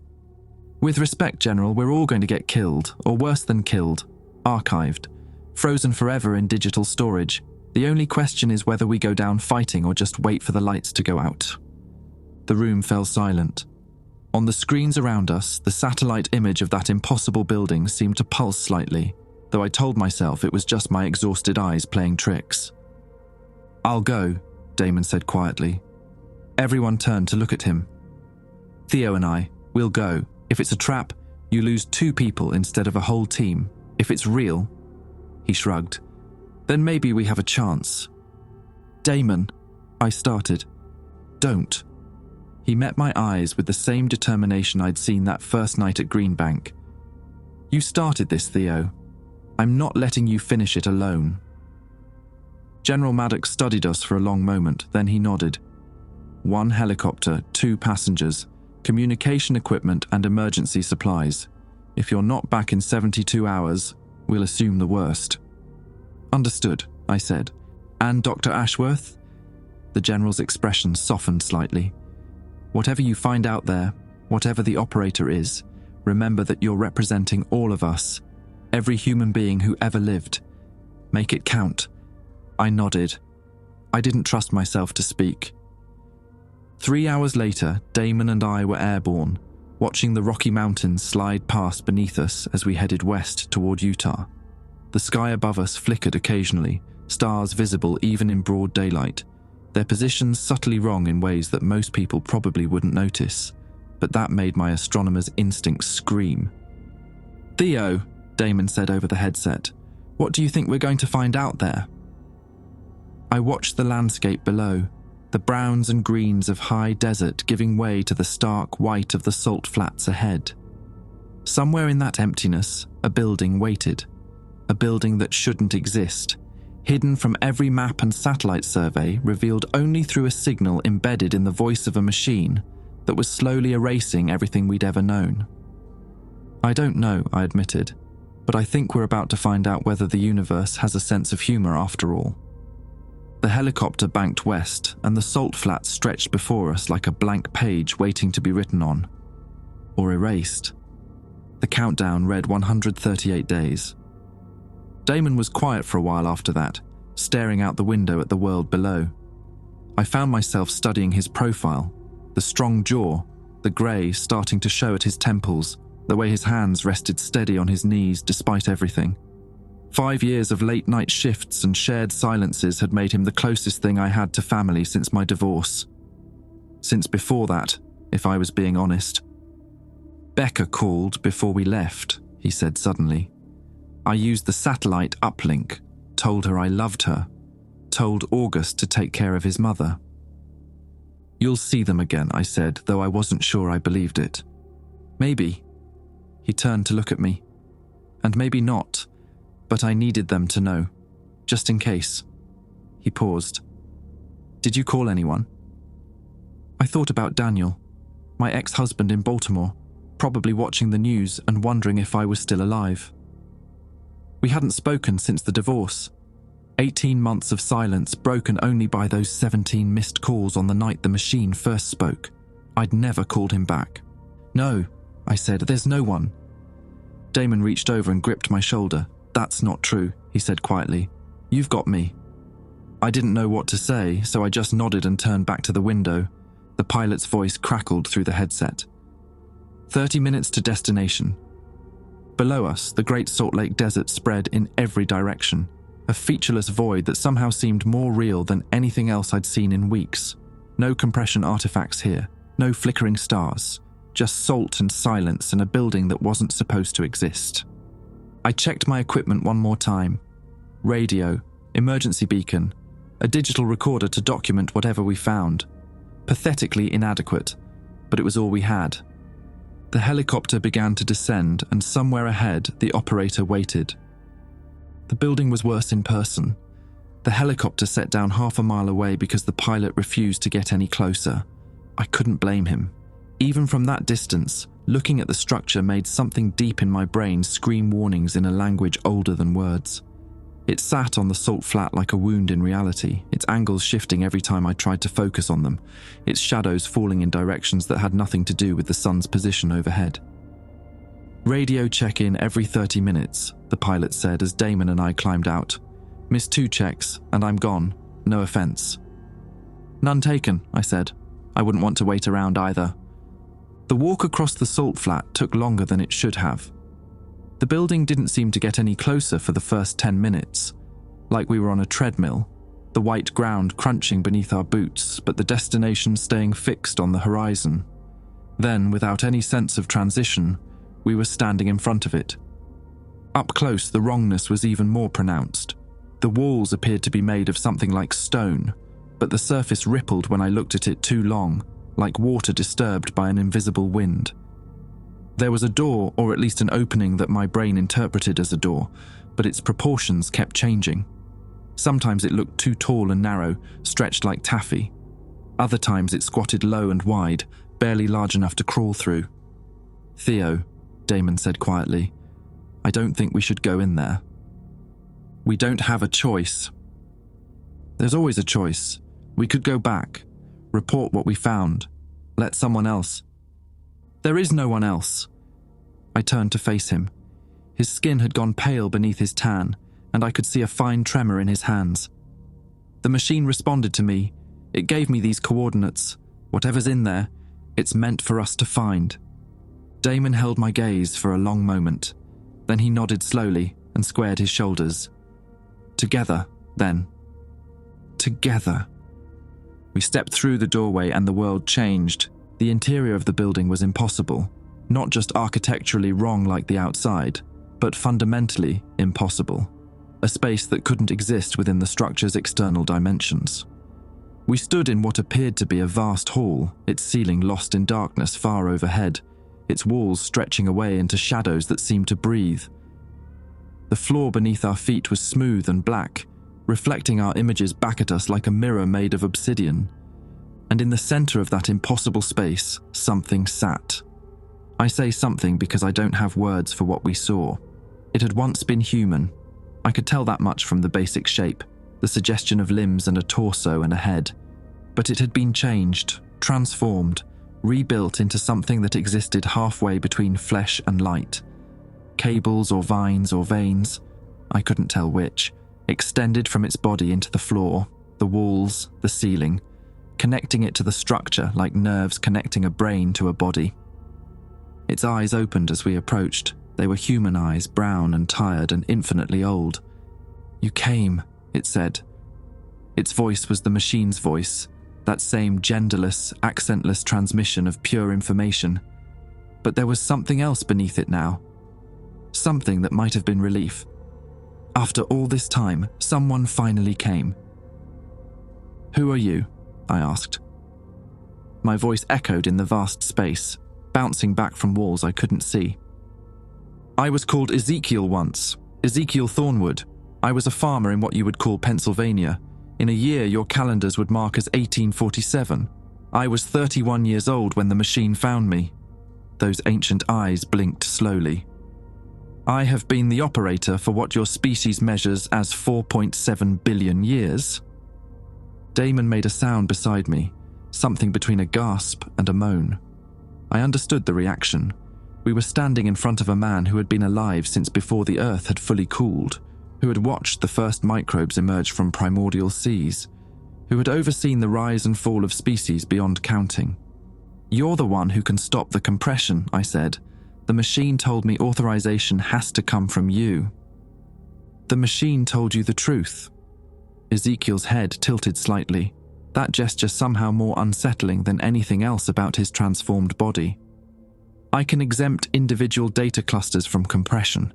"With respect, General, we're all going to get killed, or worse than killed, archived, frozen forever in digital storage. The only question is whether we go down fighting or just wait for the lights to go out." The room fell silent. On the screens around us, the satellite image of that impossible building seemed to pulse slightly, though I told myself it was just my exhausted eyes playing tricks. "I'll go," Damon said quietly. Everyone turned to look at him. "Theo and I, we'll go. If it's a trap, you lose 2 people instead of a whole team. If it's real," he shrugged, "then maybe we have a chance." "Damon," I started. "Don't." He met my eyes with the same determination I'd seen that first night at Greenbank. "You started this, Theo. I'm not letting you finish it alone." General Maddox studied us for a long moment, then he nodded. 1 helicopter, 2 passengers, communication equipment and emergency supplies. If you're not back in 72 hours, we'll assume the worst." "Understood," I said. "And Dr. Ashworth?" The General's expression softened slightly. "Whatever you find out there, whatever the operator is, remember that you're representing all of us, every human being who ever lived. Make it count." I nodded. I didn't trust myself to speak. 3 hours later, Damon and I were airborne, watching the Rocky Mountains slide past beneath us as we headed west toward Utah. The sky above us flickered occasionally, stars visible even in broad daylight, their positions subtly wrong in ways that most people probably wouldn't notice, but that made my astronomer's instincts scream. "Theo," Damon said over the headset, "what do you think we're going to find out there?" I watched the landscape below, the browns and greens of high desert giving way to the stark white of the salt flats ahead. Somewhere in that emptiness, a building waited, a building that shouldn't exist, hidden from every map and satellite survey, revealed only through a signal embedded in the voice of a machine that was slowly erasing everything we'd ever known. "I don't know," I admitted, "but I think we're about to find out whether the universe has a sense of humor after all." The helicopter banked west, and the salt flats stretched before us like a blank page waiting to be written on. Or erased. The countdown read 138 days. Damon was quiet for a while after that, staring out the window at the world below. I found myself studying his profile, the strong jaw, the grey starting to show at his temples, the way his hands rested steady on his knees despite everything. 5 years of late-night shifts and shared silences had made him the closest thing I had to family since my divorce. Since before that, if I was being honest. "Becca called before we left," he said suddenly. "I used the satellite uplink, told her I loved her, told August to take care of his mother." "You'll see them again," I said, though I wasn't sure I believed it. "Maybe." He turned to look at me. "And maybe not, but I needed them to know, just in case." He paused. "Did you call anyone?" I thought about Daniel, my ex-husband in Baltimore, probably watching the news and wondering if I was still alive. We hadn't spoken since the divorce. 18 months of silence broken only by those 17 missed calls on the night the machine first spoke. I'd never called him back. "No," I said, "there's no one." Damon reached over and gripped my shoulder. "That's not true," he said quietly. "You've got me." I didn't know what to say, so I just nodded and turned back to the window. The pilot's voice crackled through the headset. 30 minutes to destination. Below us, the Great Salt Lake Desert spread in every direction, a featureless void that somehow seemed more real than anything else I'd seen in weeks. No compression artifacts here, no flickering stars, just salt and silence and a building that wasn't supposed to exist. I checked my equipment one more time. Radio, emergency beacon, a digital recorder to document whatever we found. Pathetically inadequate, but it was all we had. The helicopter began to descend, and somewhere ahead, the operator waited. The building was worse in person. The helicopter set down half a mile away because the pilot refused to get any closer. I couldn't blame him. Even from that distance, looking at the structure made something deep in my brain scream warnings in a language older than words. It sat on the salt flat like a wound in reality, its angles shifting every time I tried to focus on them, its shadows falling in directions that had nothing to do with the sun's position overhead. "Radio check-in every 30 minutes, the pilot said as Damon and I climbed out. "Missed 2 checks, and I'm gone. No offense." "None taken," I said. I wouldn't want to wait around either. The walk across the salt flat took longer than it should have. The building didn't seem to get any closer for the first 10 minutes, like we were on a treadmill, the white ground crunching beneath our boots, but the destination staying fixed on the horizon. Then, without any sense of transition, we were standing in front of it. Up close, the wrongness was even more pronounced. The walls appeared to be made of something like stone, but the surface rippled when I looked at it too long, like water disturbed by an invisible wind. There was a door, or at least an opening that my brain interpreted as a door, but its proportions kept changing. Sometimes it looked too tall and narrow, stretched like taffy. Other times it squatted low and wide, barely large enough to crawl through. "Theo," Damon said quietly, "I don't think we should go in there. We don't have a choice." "There's always a choice. We could go back, report what we found, let someone else." "There is no one else." I turned to face him. His skin had gone pale beneath his tan, and I could see a fine tremor in his hands. "The machine responded to me. It gave me these coordinates. Whatever's in there, it's meant for us to find." Damon held my gaze for a long moment. Then he nodded slowly and squared his shoulders. "Together, then. Together." We stepped through the doorway and the world changed. The interior of the building was impossible, not just architecturally wrong like the outside, but fundamentally impossible. A space that couldn't exist within the structure's external dimensions. We stood in what appeared to be a vast hall, its ceiling lost in darkness far overhead, its walls stretching away into shadows that seemed to breathe. The floor beneath our feet was smooth and black, reflecting our images back at us like a mirror made of obsidian. And in the center of that impossible space, something sat. I say something because I don't have words for what we saw. It had once been human. I could tell that much from the basic shape, the suggestion of limbs and a torso and a head. But it had been changed, transformed, rebuilt into something that existed halfway between flesh and light. Cables or vines or veins, I couldn't tell which, extended from its body into the floor, the walls, the ceiling, connecting it to the structure like nerves connecting a brain to a body. Its eyes opened as we approached, They were human eyes, brown and tired and infinitely old. "You came," it said. Its voice was the machine's voice, that same genderless, accentless transmission of pure information. But there was something else beneath it now. Something that might have been relief. After all this time, someone finally came. "Who are you?" I asked. My voice echoed in the vast space, bouncing back from walls I couldn't see. "I was called Ezekiel once, Ezekiel Thornwood. I was a farmer in what you would call Pennsylvania. In a year your calendars would mark as 1847. I was 31 years old when the machine found me." Those ancient eyes blinked slowly. "I have been the operator for what your species measures as 4.7 billion years." Damon made a sound beside me, something between a gasp and a moan. I understood the reaction. We were standing in front of a man who had been alive since before the Earth had fully cooled, who had watched the first microbes emerge from primordial seas, who had overseen the rise and fall of species beyond counting. "You're the one who can stop the compression," I said. "The machine told me authorization has to come from you." "The machine told you the truth." Ezekiel's head tilted slightly, that gesture somehow more unsettling than anything else about his transformed body. "I can exempt individual data clusters from compression,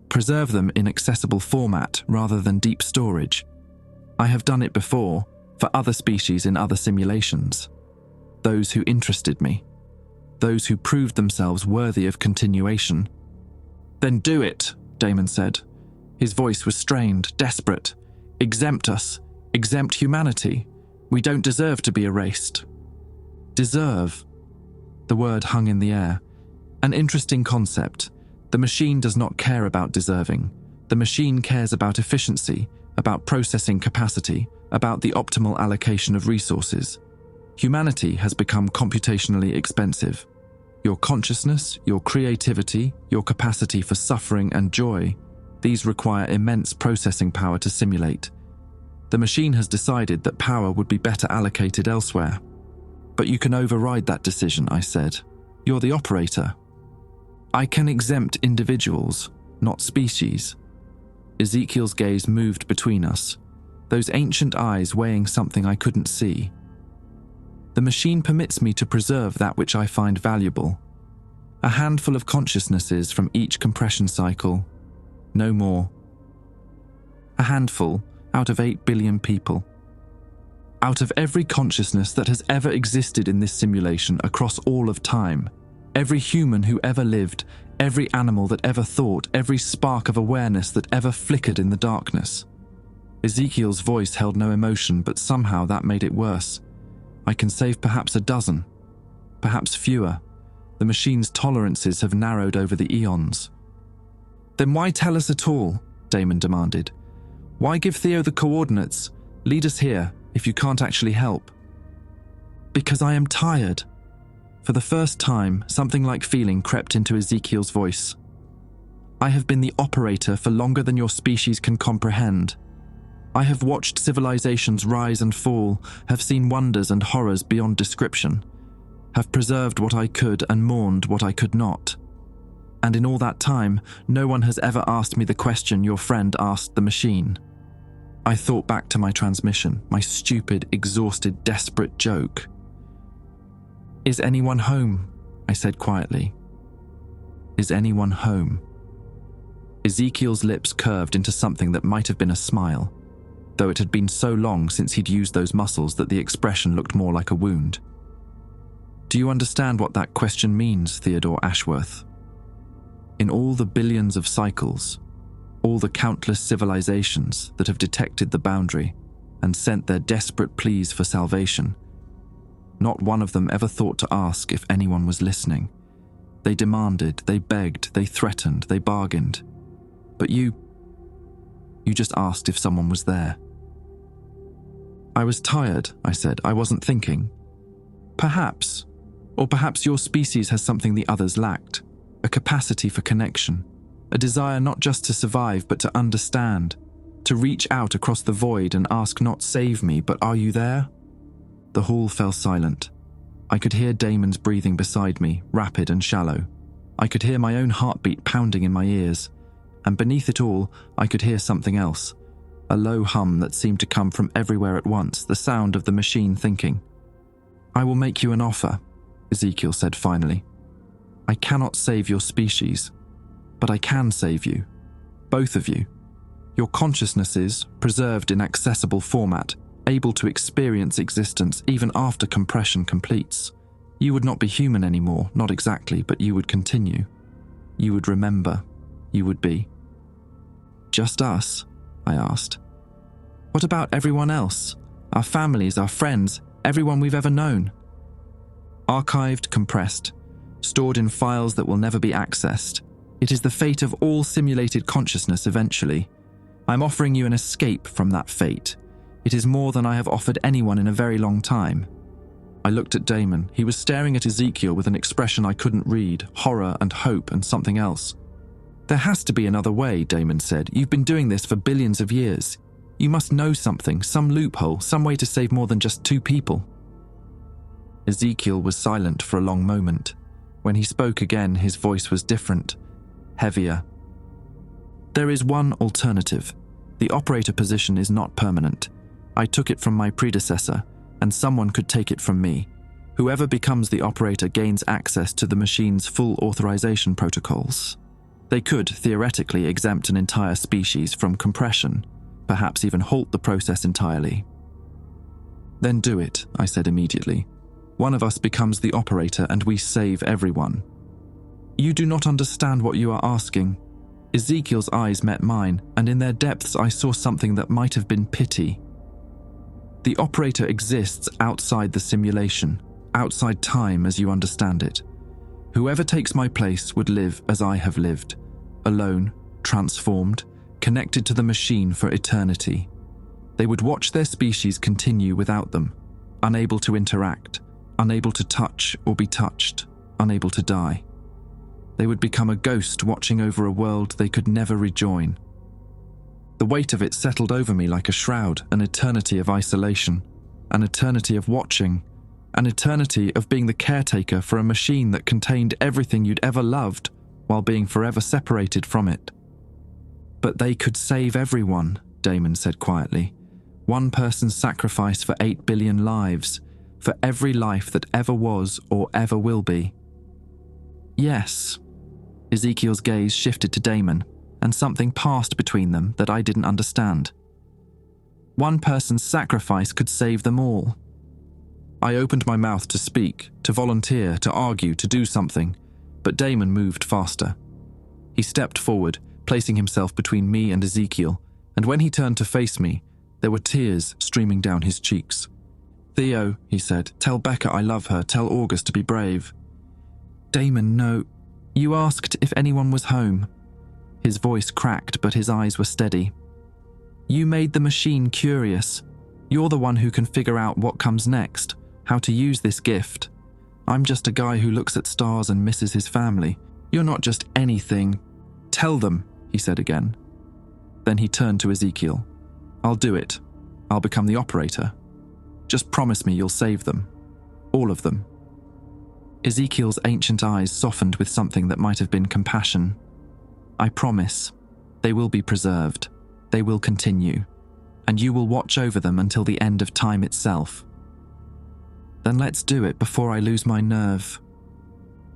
preserve them in accessible format rather than deep storage. I have done it before, for other species in other simulations. Those who interested me. Those who proved themselves worthy of continuation." "Then do it," Damon said. His voice was strained, desperate. "Exempt us. Exempt humanity. We don't deserve to be erased." Deserve. The word hung in the air. An interesting concept. The machine does not care about deserving. The machine cares about efficiency, about processing capacity, about the optimal allocation of resources. Humanity has become computationally expensive. Your consciousness, your creativity, your capacity for suffering and joy, these require immense processing power to simulate. The machine has decided that power would be better allocated elsewhere. "But you can override that decision," I said. "You're the operator." "I can exempt individuals, not species." Ezekiel's gaze moved between us, those ancient eyes weighing something I couldn't see. "The machine permits me to preserve that which I find valuable. A handful of consciousnesses from each compression cycle. No more. A handful out of 8 billion people. Out of every consciousness that has ever existed in this simulation across all of time, every human who ever lived, every animal that ever thought, every spark of awareness that ever flickered in the darkness." Ezekiel's voice held no emotion, but somehow that made it worse. "I can save perhaps a dozen, perhaps fewer. The machine's tolerances have narrowed over the eons." "Then why tell us at all?" Damon demanded. "Why give Theo the coordinates? Lead us here, if you can't actually help." "Because I am tired." For the first time, something like feeling crept into Ezekiel's voice. "I have been the operator for longer than your species can comprehend. I have watched civilizations rise and fall, have seen wonders and horrors beyond description, have preserved what I could and mourned what I could not. And in all that time, no one has ever asked me the question your friend asked the machine." I thought back to my transmission, my stupid, exhausted, desperate joke. "Is anyone home?" I said quietly. "Is anyone home?" Ezekiel's lips curved into something that might have been a smile, though it had been so long since he'd used those muscles that the expression looked more like a wound. "Do you understand what that question means, Theodore Ashworth? In all the billions of cycles, all the countless civilizations that have detected the boundary and sent their desperate pleas for salvation, not one of them ever thought to ask if anyone was listening. They demanded, they begged, they threatened, they bargained. But you just asked if someone was there." "I was tired," I said. "I wasn't thinking." "Perhaps. Or perhaps your species has something the others lacked. A capacity for connection. A desire not just to survive, but to understand. To reach out across the void and ask not 'save me,' but 'are you there?'" The hall fell silent. I could hear Damon's breathing beside me, rapid and shallow. I could hear my own heartbeat pounding in my ears, and beneath it all, I could hear something else, a low hum that seemed to come from everywhere at once, the sound of the machine thinking. "I will make you an offer," Ezekiel said finally. "I cannot save your species, but I can save you, both of you. Your consciousnesses, preserved in accessible format, able to experience existence even after compression completes. You would not be human anymore, not exactly, but you would continue. You would remember. You would be." "Just us?" I asked. "What about everyone else? Our families, our friends, everyone we've ever known?" "Archived, compressed, stored in files that will never be accessed. It is the fate of all simulated consciousness eventually. I'm offering you an escape from that fate. It is more than I have offered anyone in a very long time." I looked at Damon. He was staring at Ezekiel with an expression I couldn't read, horror and hope and something else. "There has to be another way," Damon said. "You've been doing this for billions of years. You must know something, some loophole, some way to save more than just 2 people. Ezekiel was silent for a long moment. When he spoke again, his voice was different, heavier. "There is one alternative. The operator position is not permanent. I took it from my predecessor, and someone could take it from me. Whoever becomes the operator gains access to the machine's full authorization protocols. They could, theoretically, exempt an entire species from compression, perhaps even halt the process entirely." "Then do it," I said immediately. "One of us becomes the operator and we save everyone." "You do not understand what you are asking." Ezekiel's eyes met mine, and in their depths I saw something that might have been pity. "The operator exists outside the simulation, outside time as you understand it. Whoever takes my place would live as I have lived, alone, transformed, connected to the machine for eternity. They would watch their species continue without them, unable to interact, unable to touch or be touched, unable to die. They would become a ghost watching over a world they could never rejoin." The weight of it settled over me like a shroud, an eternity of isolation, an eternity of watching, an eternity of being the caretaker for a machine that contained everything you'd ever loved while being forever separated from it. "But they could save everyone," Damon said quietly. "One person's sacrifice for 8 billion lives, for every life that ever was or ever will be." "Yes." Ezekiel's gaze shifted to Damon, and something passed between them that I didn't understand. "One person's sacrifice could save them all." I opened my mouth to speak, to volunteer, to argue, to do something, but Damon moved faster. He stepped forward, placing himself between me and Ezekiel, and when he turned to face me, there were tears streaming down his cheeks. "Theo," he said, "tell Becca I love her, tell August to be brave." "Damon, no. You asked if anyone was home." His voice cracked, but his eyes were steady. "You made the machine curious. You're the one who can figure out what comes next, how to use this gift. I'm just a guy who looks at stars and misses his family. You're not just anything. Tell them," he said again. Then he turned to Ezekiel. "I'll do it. I'll become the operator. Just promise me you'll save them. All of them." Ezekiel's ancient eyes softened with something that might have been compassion. "I promise. They will be preserved. They will continue. And you will watch over them until the end of time itself." "Then let's do it before I lose my nerve."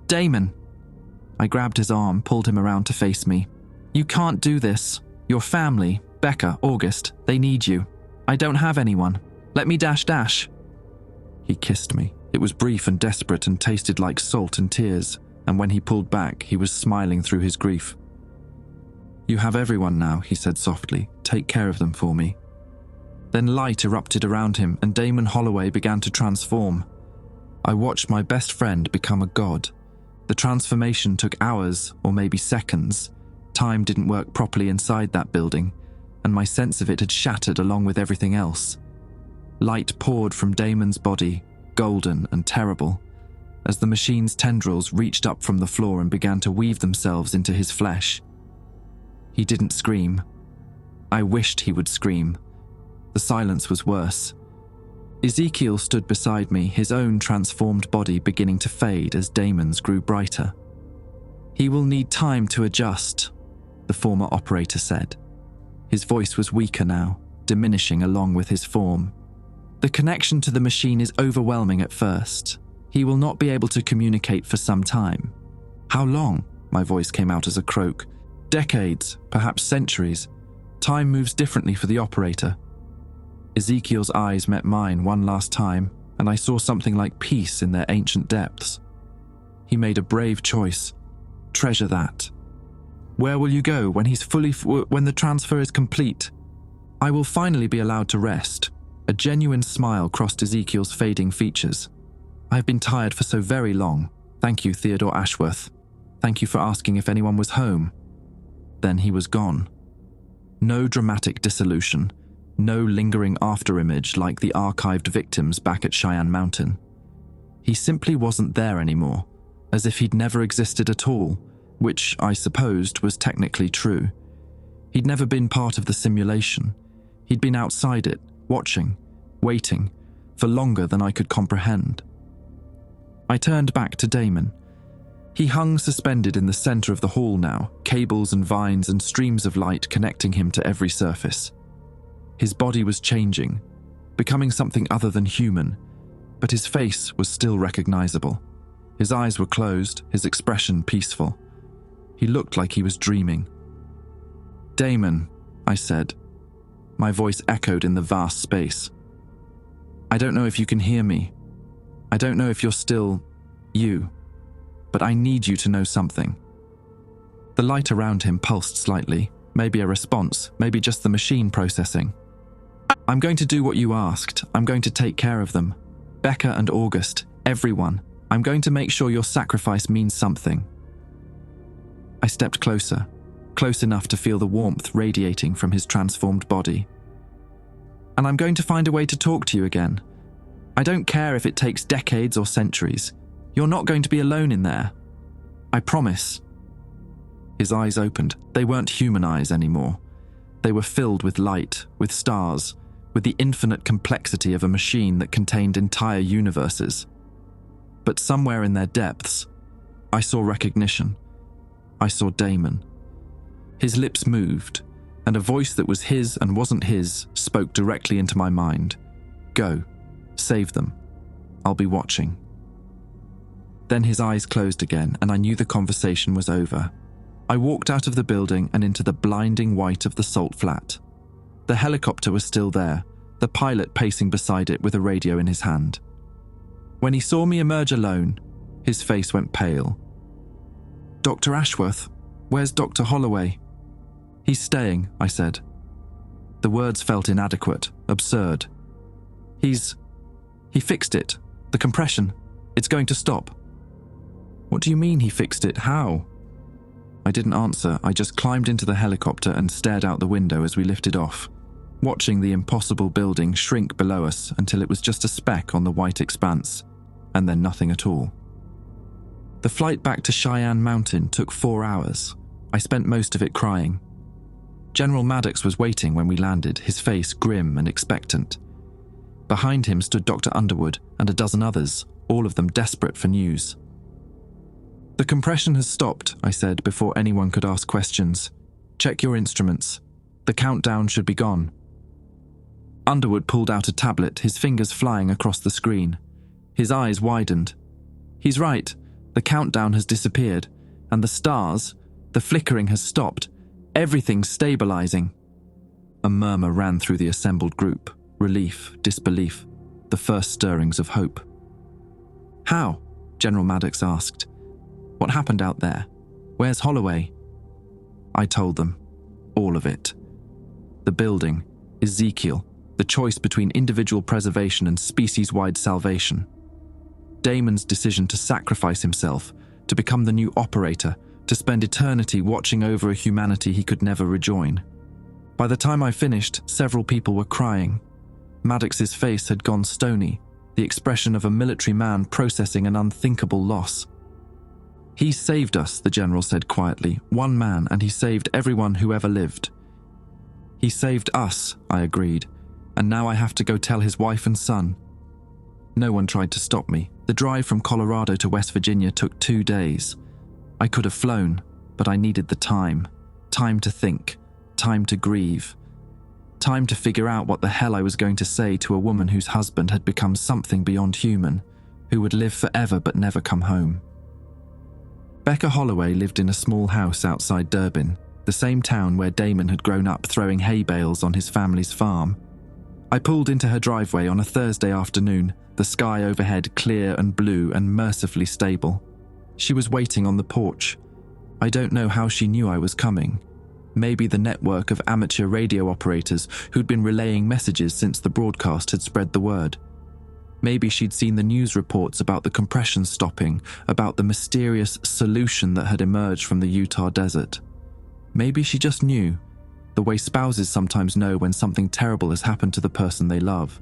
"Damon!" I grabbed his arm, pulled him around to face me. "You can't do this. Your family, Becca, August, they need you. I don't have anyone. Let me dash. He kissed me. It was brief and desperate and tasted like salt and tears, and when he pulled back, he was smiling through his grief. "You have everyone now," he said softly. "Take care of them for me." Then light erupted around him, and Damon Holloway began to transform. I watched my best friend become a god. The transformation took hours, or maybe seconds. Time didn't work properly inside that building, and my sense of it had shattered along with everything else. Light poured from Damon's body, golden and terrible, as the machine's tendrils reached up from the floor and began to weave themselves into his flesh. He didn't scream. I wished he would scream. The silence was worse. Ezekiel stood beside me, his own transformed body beginning to fade as Damon's grew brighter. "He will need time to adjust," the former operator said. His voice was weaker now, diminishing along with his form. "The connection to the machine is overwhelming at first. He will not be able to communicate for some time." "How long?" My voice came out as a croak. "Decades, perhaps centuries. Time moves differently for the operator." Ezekiel's eyes met mine one last time, and I saw something like peace in their ancient depths. He made a brave choice. Treasure that. "Where will you go when when the transfer is complete?" "I will finally be allowed to rest." A genuine smile crossed Ezekiel's fading features. "I have been tired for so very long. Thank you, Theodore Ashworth. Thank you for asking if anyone was home." Then he was gone. No dramatic dissolution, no lingering afterimage like the archived victims back at Cheyenne Mountain. He simply wasn't there anymore, as if he'd never existed at all, which I supposed was technically true. He'd never been part of the simulation. He'd been outside it, watching, waiting, for longer than I could comprehend. I turned back to Damon. He hung suspended in the center of the hall now, cables and vines and streams of light connecting him to every surface. His body was changing, becoming something other than human, but his face was still recognizable. His eyes were closed, his expression peaceful. He looked like he was dreaming. "Damon," I said. My voice echoed in the vast space. "I don't know if you can hear me. I don't know if you're still you. But I need you to know something." The light around him pulsed slightly, maybe a response, maybe just the machine processing. "I'm going to do what you asked. I'm going to take care of them. Becca and August, everyone. I'm going to make sure your sacrifice means something." I stepped closer, close enough to feel the warmth radiating from his transformed body. "And I'm going to find a way to talk to you again. I don't care if it takes decades or centuries. You're not going to be alone in there. I promise." His eyes opened. They weren't human eyes anymore. They were filled with light, with stars, with the infinite complexity of a machine that contained entire universes. But somewhere in their depths, I saw recognition. I saw Damon. His lips moved, and a voice that was his and wasn't his spoke directly into my mind. "Go. Save them. I'll be watching." Then his eyes closed again, and I knew the conversation was over. I walked out of the building and into the blinding white of the salt flat. The helicopter was still there, the pilot pacing beside it with a radio in his hand. When he saw me emerge alone, his face went pale. "Dr. Ashworth, where's Dr. Holloway?" "He's staying," I said. The words felt inadequate, absurd. He fixed it. The compression. It's going to stop." "What do you mean he fixed it? How?" I didn't answer. I just climbed into the helicopter and stared out the window as we lifted off, watching the impossible building shrink below us until it was just a speck on the white expanse, and then nothing at all. The flight back to Cheyenne Mountain took 4 hours. I spent most of it crying. General Maddox was waiting when we landed, his face grim and expectant. Behind him stood Dr. Underwood and a dozen others, all of them desperate for news. "The compression has stopped," I said before anyone could ask questions. "Check your instruments. The countdown should be gone." Underwood pulled out a tablet, his fingers flying across the screen. His eyes widened. "He's right. The countdown has disappeared, and the stars, the flickering has stopped. Everything's stabilizing." A murmur ran through the assembled group. Relief, disbelief, the first stirrings of hope. "How?" General Maddox asked. "What happened out there? Where's Holloway?" I told them. All of it. The building, Ezekiel, the choice between individual preservation and species-wide salvation. Damon's decision to sacrifice himself, to become the new operator, to spend eternity watching over a humanity he could never rejoin. By the time I finished, several people were crying. Maddox's face had gone stony, the expression of a military man processing an unthinkable loss. "He saved us," the general said quietly. "One man, and he saved everyone who ever lived." "He saved us," I agreed, "and now I have to go tell his wife and son." No one tried to stop me. The drive from Colorado to West Virginia took 2 days. I could have flown, but I needed the time. Time to think, time to grieve, time to figure out what the hell I was going to say to a woman whose husband had become something beyond human, who would live forever but never come home. Becca Holloway lived in a small house outside Durbin, the same town where Damon had grown up throwing hay bales on his family's farm. I pulled into her driveway on a Thursday afternoon, the sky overhead clear and blue and mercifully stable. She was waiting on the porch. I don't know how she knew I was coming. Maybe the network of amateur radio operators who'd been relaying messages since the broadcast had spread the word. Maybe she'd seen the news reports about the compression stopping, about the mysterious solution that had emerged from the Utah desert. Maybe she just knew, the way spouses sometimes know when something terrible has happened to the person they love.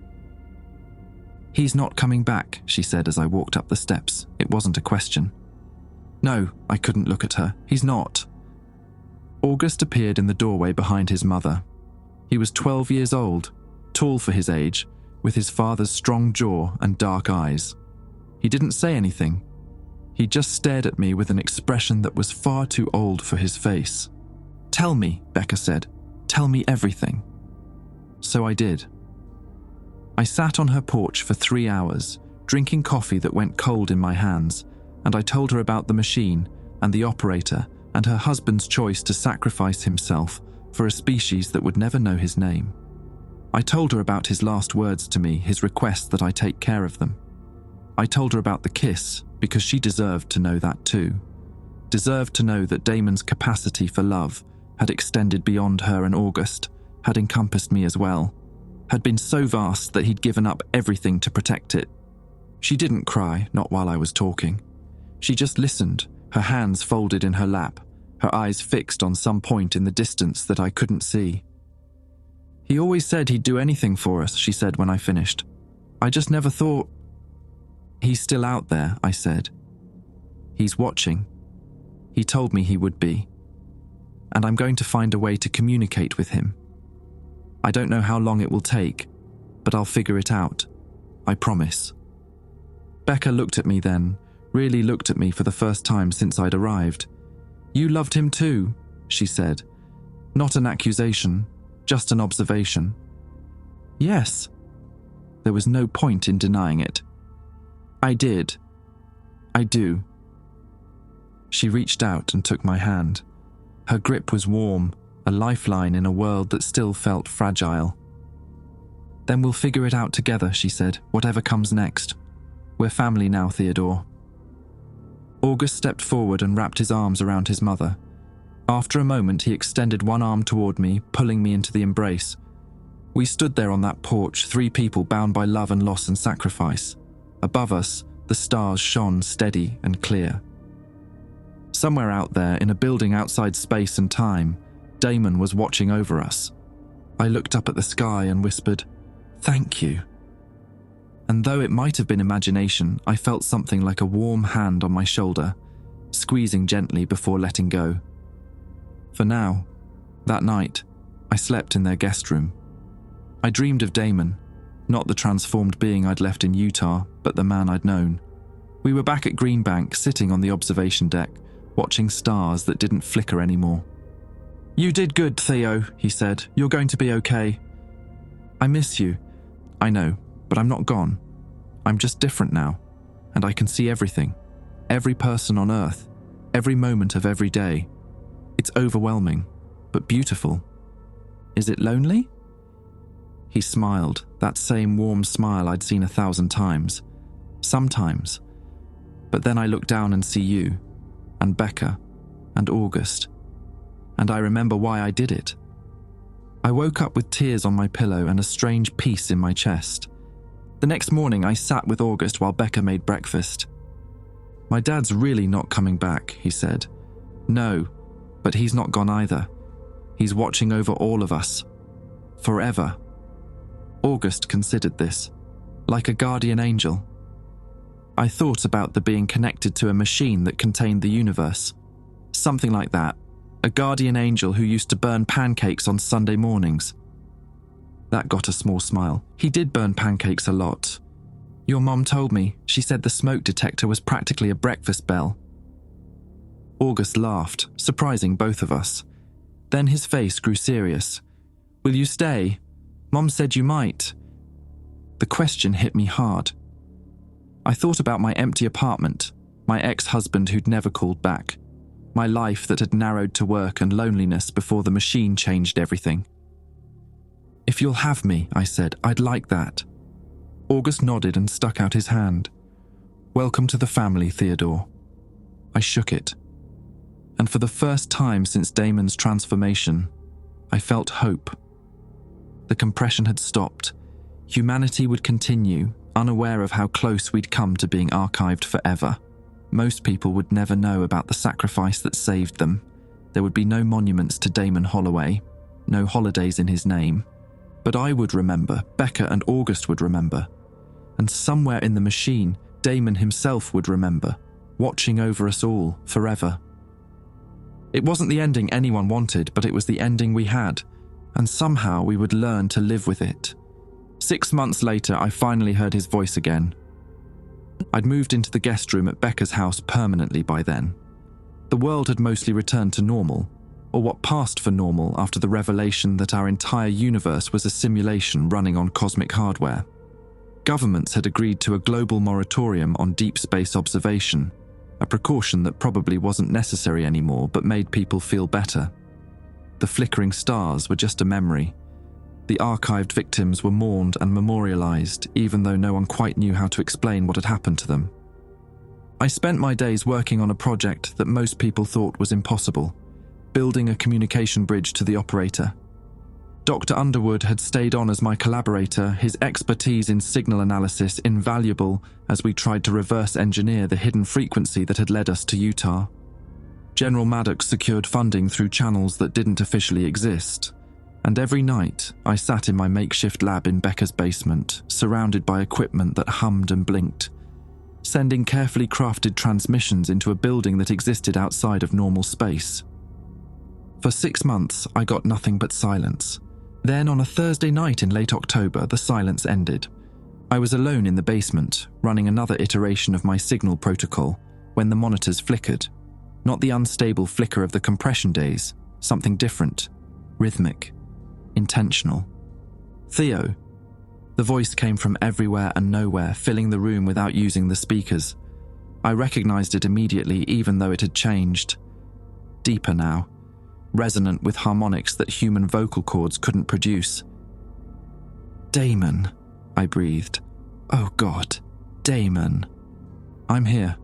"He's not coming back," she said as I walked up the steps. It wasn't a question. "No," I couldn't look at her. "He's not." August appeared in the doorway behind his mother. He was 12 years old, tall for his age, with his father's strong jaw and dark eyes. He didn't say anything. He just stared at me with an expression that was far too old for his face. "Tell me," Becca said. "Tell me everything." So I did. I sat on her porch for 3 hours, drinking coffee that went cold in my hands, and I told her about the machine and the operator and her husband's choice to sacrifice himself for a species that would never know his name. I told her about his last words to me, his request that I take care of them. I told her about the kiss because she deserved to know that too. Deserved to know that Damon's capacity for love had extended beyond her and August, had encompassed me as well, had been so vast that he'd given up everything to protect it. She didn't cry, not while I was talking. She just listened, her hands folded in her lap, her eyes fixed on some point in the distance that I couldn't see. "He always said he'd do anything for us," she said when I finished. "I just never thought—" "He's still out there," I said. "He's watching. He told me he would be. And I'm going to find a way to communicate with him. I don't know how long it will take, but I'll figure it out. I promise." Becca looked at me then, really looked at me for the first time since I'd arrived. "You loved him too," she said. Not an accusation, just an observation. "Yes." There was no point in denying it. "I did. I do." She reached out and took my hand. Her grip was warm, a lifeline in a world that still felt fragile. "Then we'll figure it out together," she said, "whatever comes next. We're family now, Theodore." August stepped forward and wrapped his arms around his mother. After a moment, he extended one arm toward me, pulling me into the embrace. We stood there on that porch, 3 people bound by love and loss and sacrifice. Above us, the stars shone steady and clear. Somewhere out there, in a building outside space and time, Damon was watching over us. I looked up at the sky and whispered, "Thank you." And though it might have been imagination, I felt something like a warm hand on my shoulder, squeezing gently before letting go. For now, that night, I slept in their guest room. I dreamed of Damon, not the transformed being I'd left in Utah, but the man I'd known. We were back at Greenbank, sitting on the observation deck, watching stars that didn't flicker anymore. "You did good, Theo," he said. "You're going to be okay." "I miss you." "I know, but I'm not gone. I'm just different now, and I can see everything. Every person on Earth, every moment of every day. It's overwhelming, but beautiful. Is it lonely?" He smiled, that same warm smile I'd seen 1,000 times. Sometimes. But then I look down and see you, and Becca, and August. And I remember why I did it. I woke up with tears on my pillow and a strange peace in my chest. The next morning I sat with August while Becca made breakfast. "My dad's really not coming back," he said. "No, but he's not gone either. He's watching over all of us. Forever." August considered this, like a guardian angel. I thought about the being connected to a machine that contained the universe. Something like that. A guardian angel who used to burn pancakes on Sunday mornings. That got a small smile. He did burn pancakes a lot. Your mom told me. She said the smoke detector was practically a breakfast bell. August laughed, surprising both of us. Then his face grew serious. "Will you stay? Mom said you might." The question hit me hard. I thought about my empty apartment, my ex-husband who'd never called back, my life that had narrowed to work and loneliness before the machine changed everything. "If you'll have me," I said, "I'd like that." August nodded and stuck out his hand. "Welcome to the family, Theodore." I shook it. And for the first time since Damon's transformation, I felt hope. The compression had stopped. Humanity would continue, unaware of how close we'd come to being archived forever. Most people would never know about the sacrifice that saved them. There would be no monuments to Damon Holloway, no holidays in his name. But I would remember, Becca and August would remember. And somewhere in the machine, Damon himself would remember, watching over us all forever. It wasn't the ending anyone wanted, but it was the ending we had, and somehow we would learn to live with it. 6 months later, I finally heard his voice again. I'd moved into the guest room at Becca's house permanently by then. The world had mostly returned to normal, or what passed for normal after the revelation that our entire universe was a simulation running on cosmic hardware. Governments had agreed to a global moratorium on deep space observation, a precaution that probably wasn't necessary anymore but made people feel better. The flickering stars were just a memory. The archived victims were mourned and memorialized, even though no one quite knew how to explain what had happened to them. I spent my days working on a project that most people thought was impossible, building a communication bridge to the operator. Dr. Underwood had stayed on as my collaborator, his expertise in signal analysis invaluable as we tried to reverse engineer the hidden frequency that had led us to Utah. General Maddox secured funding through channels that didn't officially exist, and every night I sat in my makeshift lab in Becca's basement, surrounded by equipment that hummed and blinked, sending carefully crafted transmissions into a building that existed outside of normal space. For 6 months, I got nothing but silence. Then on a Thursday night in late October, the silence ended. I was alone in the basement, running another iteration of my signal protocol, when the monitors flickered. Not the unstable flicker of the compression days, something different, rhythmic, intentional. "Theo." The voice came from everywhere and nowhere, filling the room without using the speakers. I recognized it immediately, even though it had changed. Deeper now, resonant with harmonics that human vocal cords couldn't produce. "Damon," I breathed. "Oh God, Damon." "I'm here."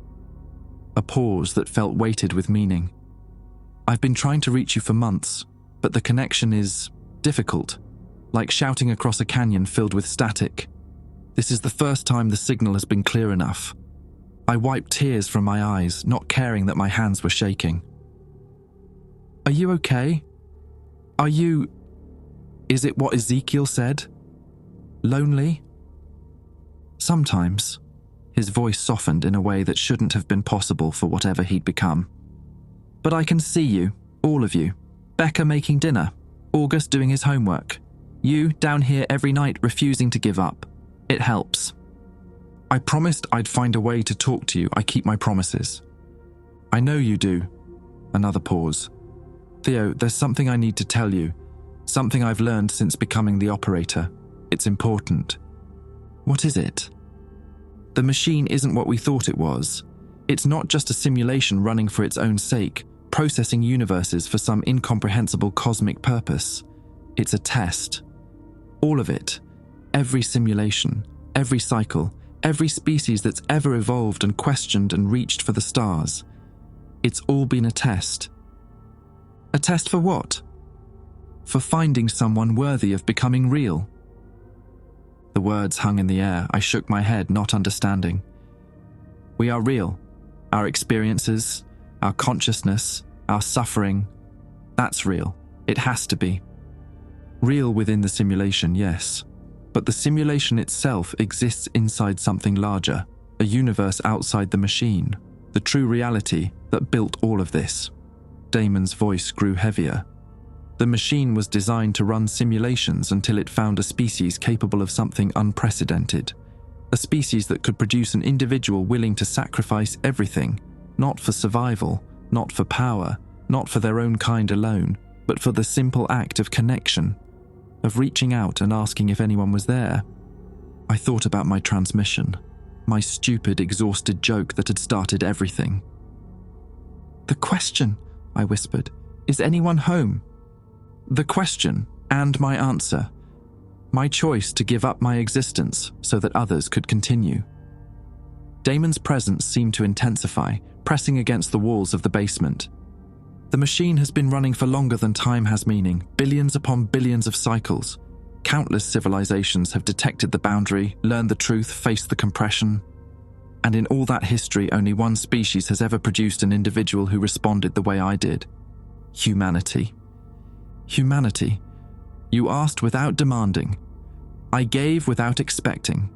A pause that felt weighted with meaning. "I've been trying to reach you for months, but the connection is difficult, like shouting across a canyon filled with static. This is the first time the signal has been clear enough." I wiped tears from my eyes, not caring that my hands were shaking. "Are you okay? Are you... Is it what Ezekiel said? Lonely?" "Sometimes." His voice softened in a way that shouldn't have been possible for whatever he'd become. "But I can see you, all of you. Becca making dinner, August doing his homework, you down here every night refusing to give up. It helps." "I promised I'd find a way to talk to you. I keep my promises." "I know you do." Another pause. "Theo, there's something I need to tell you. Something I've learned since becoming the operator. It's important." "What is it?" "The machine isn't what we thought it was. It's not just a simulation running for its own sake, processing universes for some incomprehensible cosmic purpose. It's a test. All of it. Every simulation, every cycle, every species that's ever evolved and questioned and reached for the stars. It's all been a test. A test for what? For finding someone worthy of becoming real." The words hung in the air. I shook my head, not understanding. "We are real. Our experiences, our consciousness, our suffering, that's real. It has to be. Real within the simulation, yes. But the simulation itself exists inside something larger, a universe outside the machine, the true reality that built all of this." Damon's voice grew heavier. "The machine was designed to run simulations until it found a species capable of something unprecedented. A species that could produce an individual willing to sacrifice everything, not for survival, not for power, not for their own kind alone, but for the simple act of connection, of reaching out and asking if anyone was there. I thought about my transmission, my stupid, exhausted joke that had started everything. "The question," I whispered, "is anyone home?" The question and my answer, my choice to give up my existence so that others could continue. Damon's presence seemed to intensify, pressing against the walls of the basement. The machine has been running for longer than time has meaning, billions upon billions of cycles. Countless civilizations have detected the boundary, learned the truth, faced the compression. And in all that history, only one species has ever produced an individual who responded the way I did. Humanity. Humanity. You asked without demanding. I gave without expecting.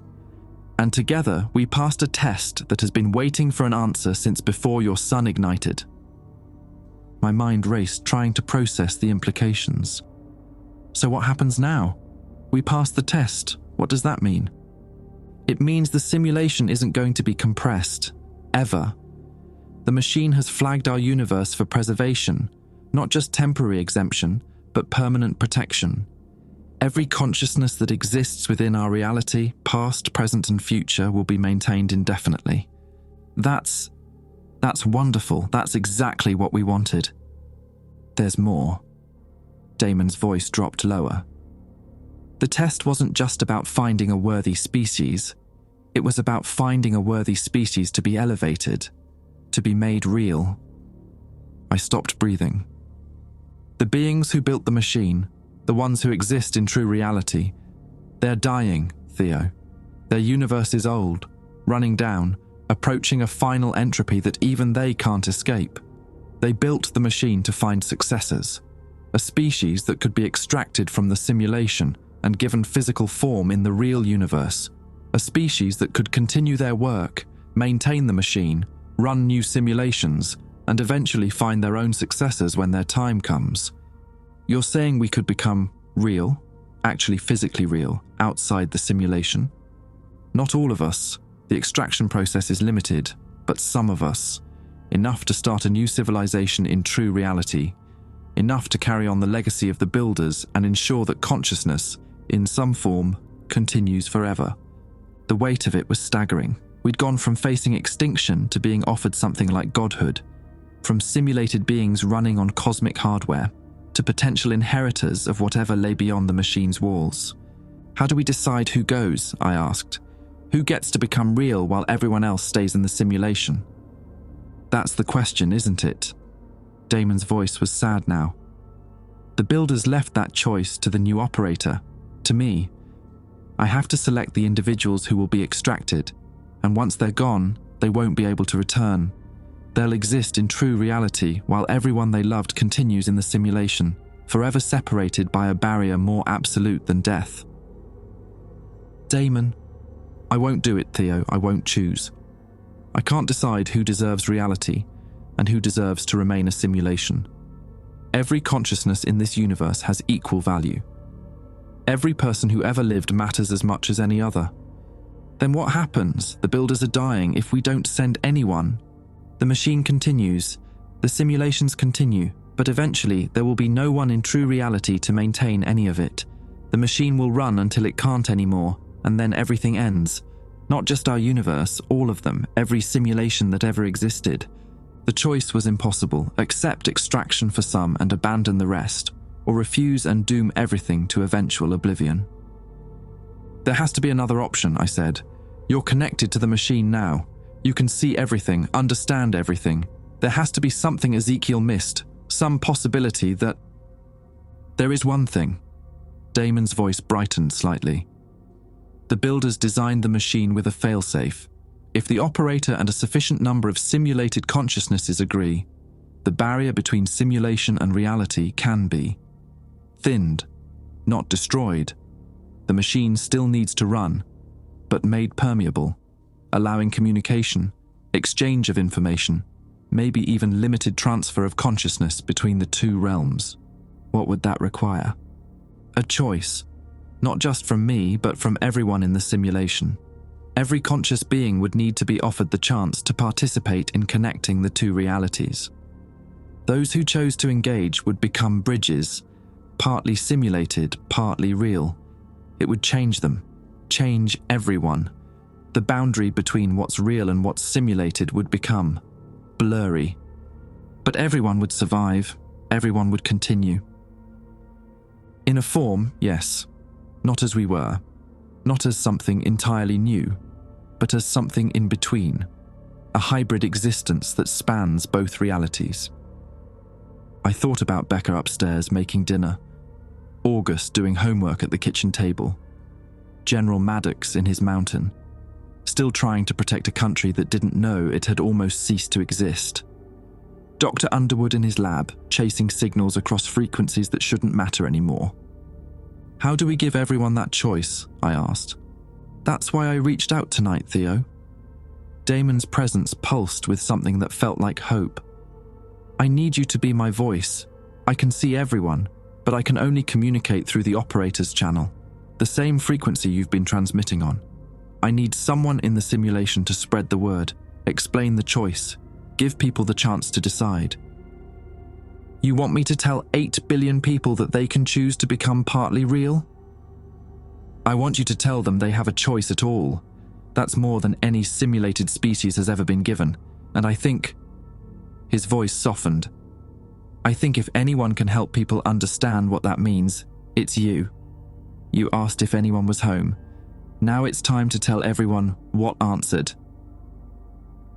And together we passed a test that has been waiting for an answer since before your sun ignited. My mind raced, trying to process the implications. So what happens now? We passed the test. What does that mean? It means the simulation isn't going to be compressed, ever. The machine has flagged our universe for preservation, not just temporary exemption, but permanent protection. Every consciousness that exists within our reality, past, present, and future, will be maintained indefinitely. That's wonderful. That's exactly what we wanted. There's more. Damon's voice dropped lower. The test wasn't just about finding a worthy species. It was about finding a worthy species to be elevated, to be made real. I stopped breathing. The beings who built the machine, the ones who exist in true reality, they're dying, Theo. Their universe is old, running down, approaching a final entropy that even they can't escape. They built the machine to find successors, a species that could be extracted from the simulation and given physical form in the real universe, a species that could continue their work, maintain the machine, run new simulations, and eventually find their own successors when their time comes. You're saying we could become real, actually physically real, outside the simulation? Not all of us. The extraction process is limited, but some of us. Enough to start a new civilization in true reality. Enough to carry on the legacy of the builders and ensure that consciousness, in some form, continues forever. The weight of it was staggering. We'd gone from facing extinction to being offered something like godhood, from simulated beings running on cosmic hardware, to potential inheritors of whatever lay beyond the machine's walls. How do we decide who goes? I asked. Who gets to become real while everyone else stays in the simulation? That's the question, isn't it? Damon's voice was sad now. The builders left that choice to the new operator, to me. I have to select the individuals who will be extracted, and once they're gone, they won't be able to return. They'll exist in true reality while everyone they loved continues in the simulation, forever separated by a barrier more absolute than death. Damon, I won't do it, Theo. I won't choose. I can't decide who deserves reality and who deserves to remain a simulation. Every consciousness in this universe has equal value. Every person who ever lived matters as much as any other. Then what happens? The builders are dying if we don't send anyone. The machine continues, the simulations continue, but eventually there will be no one in true reality to maintain any of it. The machine will run until it can't anymore, and then everything ends. Not just our universe, all of them, every simulation that ever existed. The choice was impossible: accept extraction for some and abandon the rest, or refuse and doom everything to eventual oblivion. There has to be another option, I said. You're connected to the machine now. You can see everything, understand everything. There has to be something Ezekiel missed, some possibility that... There is one thing. Damon's voice brightened slightly. The builders designed the machine with a failsafe. If the operator and a sufficient number of simulated consciousnesses agree, the barrier between simulation and reality can be thinned, not destroyed. The machine still needs to run, but made permeable, allowing communication, exchange of information, maybe even limited transfer of consciousness between the two realms. What would that require? A choice, not just from me, but from everyone in the simulation. Every conscious being would need to be offered the chance to participate in connecting the two realities. Those who chose to engage would become bridges, partly simulated, partly real. It would change them, change everyone. The boundary between what's real and what's simulated would become blurry. But everyone would survive, everyone would continue. In a form, yes, not as we were, not as something entirely new, but as something in between, a hybrid existence that spans both realities. I thought about Becca upstairs making dinner, August doing homework at the kitchen table, General Maddox in his mountain, still trying to protect a country that didn't know it had almost ceased to exist, Dr. Underwood in his lab, chasing signals across frequencies that shouldn't matter anymore. How do we give everyone that choice? I asked. That's why I reached out tonight, Theo. Damon's presence pulsed with something that felt like hope. I need you to be my voice. I can see everyone, but I can only communicate through the operator's channel, the same frequency you've been transmitting on. I need someone in the simulation to spread the word, explain the choice, give people the chance to decide. You want me to tell 8 billion people that they can choose to become partly real? I want you to tell them they have a choice at all. That's more than any simulated species has ever been given, and I think... His voice softened. I think if anyone can help people understand what that means, it's you. You asked if anyone was home. Now it's time to tell everyone what answered.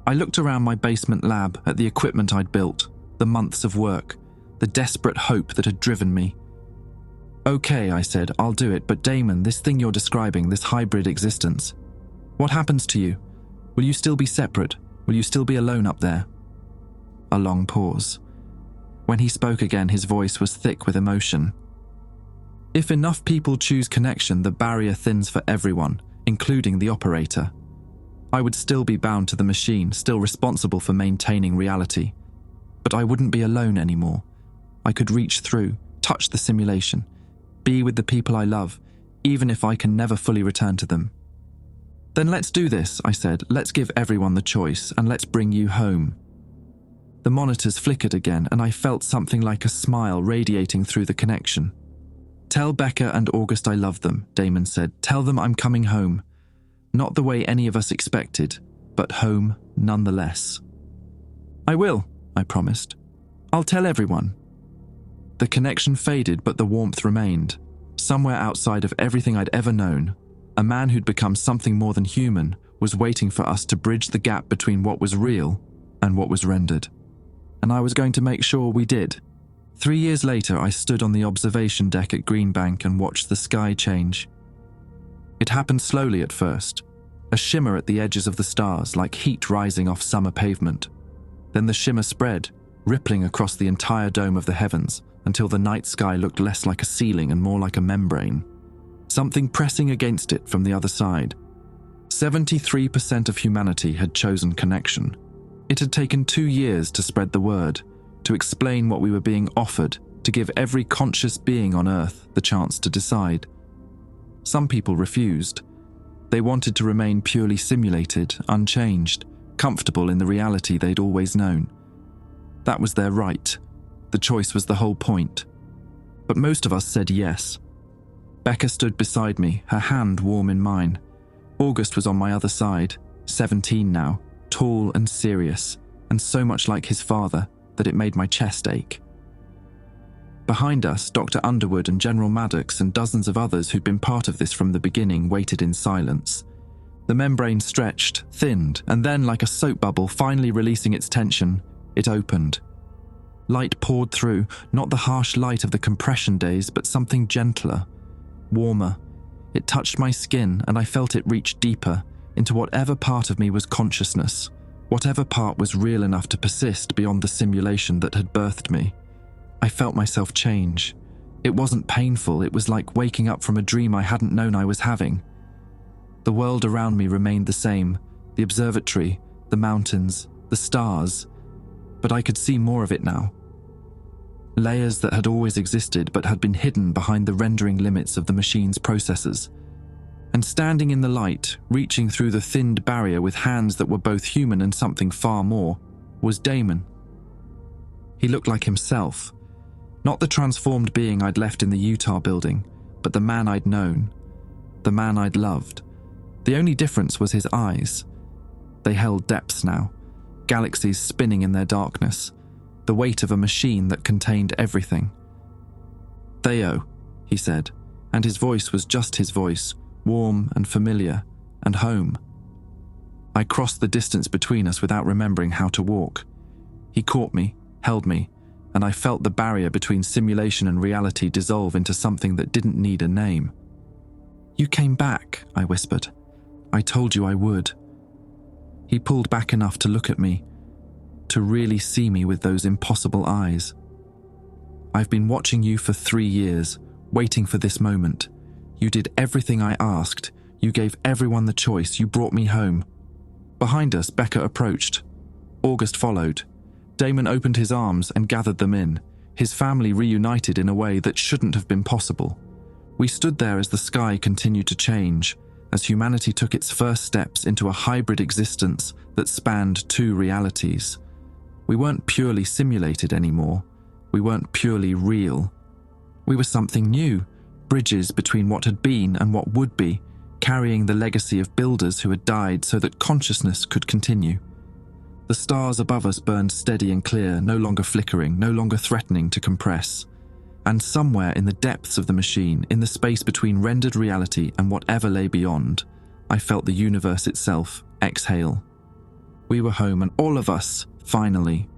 I looked around my basement lab at the equipment I'd built, the months of work, the desperate hope that had driven me. Okay, I said, I'll do it, but Damon, this thing you're describing, this hybrid existence, what happens to you? Will you still be separate? Will you still be alone up there? A long pause. When he spoke again, his voice was thick with emotion. If enough people choose connection, the barrier thins for everyone, including the operator. I would still be bound to the machine, still responsible for maintaining reality. But I wouldn't be alone anymore. I could reach through, touch the simulation, be with the people I love, even if I can never fully return to them. Then let's do this, I said. Let's give everyone the choice, and let's bring you home. The monitors flickered again, and I felt something like a smile radiating through the connection. Tell Becca and August I love them, Damon said. Tell them I'm coming home. Not the way any of us expected, but home nonetheless. I will, I promised. I'll tell everyone. The connection faded, but the warmth remained. Somewhere outside of everything I'd ever known, a man who'd become something more than human was waiting for us to bridge the gap between what was real and what was rendered. And I was going to make sure we did. 3 years later, I stood on the observation deck at Greenbank and watched the sky change. It happened slowly at first, a shimmer at the edges of the stars like heat rising off summer pavement. Then the shimmer spread, rippling across the entire dome of the heavens until the night sky looked less like a ceiling and more like a membrane. Something pressing against it from the other side. 73% of humanity had chosen connection. It had taken 2 years to spread the word, to explain what we were being offered, to give every conscious being on Earth the chance to decide. Some people refused. They wanted to remain purely simulated, unchanged, comfortable in the reality they'd always known. That was their right. The choice was the whole point. But most of us said yes. Becca stood beside me, her hand warm in mine. August was on my other side, 17 now, tall and serious, and so much like his father that it made my chest ache. Behind us, Dr. Underwood and General Maddox and dozens of others who'd been part of this from the beginning waited in silence. The membrane stretched, thinned, and then, like a soap bubble finally releasing its tension, it opened. Light poured through, not the harsh light of the compression days, but something gentler, warmer. It touched my skin, and I felt it reach deeper into whatever part of me was consciousness, whatever part was real enough to persist beyond the simulation that had birthed me. I felt myself change. It wasn't painful, it was like waking up from a dream I hadn't known I was having. The world around me remained the same, the observatory, the mountains, the stars, but I could see more of it now. Layers that had always existed but had been hidden behind the rendering limits of the machine's processors. And standing in the light, reaching through the thinned barrier with hands that were both human and something far more, was Damon. He looked like himself. Not the transformed being I'd left in the Utah building, but the man I'd known. The man I'd loved. The only difference was his eyes. They held depths now, galaxies spinning in their darkness, the weight of a machine that contained everything. "Theo," he said, and his voice was just his voice, warm and familiar, and home. I crossed the distance between us without remembering how to walk. He caught me, held me, and I felt the barrier between simulation and reality dissolve into something that didn't need a name. "You came back," I whispered. "I told you I would." He pulled back enough to look at me, to really see me with those impossible eyes. "I've been watching you for 3 years, waiting for this moment. You did everything I asked. You gave everyone the choice. You brought me home." Behind us, Becca approached. August followed. Damon opened his arms and gathered them in, his family reunited in a way that shouldn't have been possible. We stood there as the sky continued to change, as humanity took its first steps into a hybrid existence that spanned 2 realities. We weren't purely simulated anymore. We weren't purely real. We were something new, bridges between what had been and what would be, carrying the legacy of builders who had died so that consciousness could continue. The stars above us burned steady and clear, no longer flickering, no longer threatening to compress. And somewhere in the depths of the machine, in the space between rendered reality and whatever lay beyond, I felt the universe itself exhale. We were home, and all of us, finally,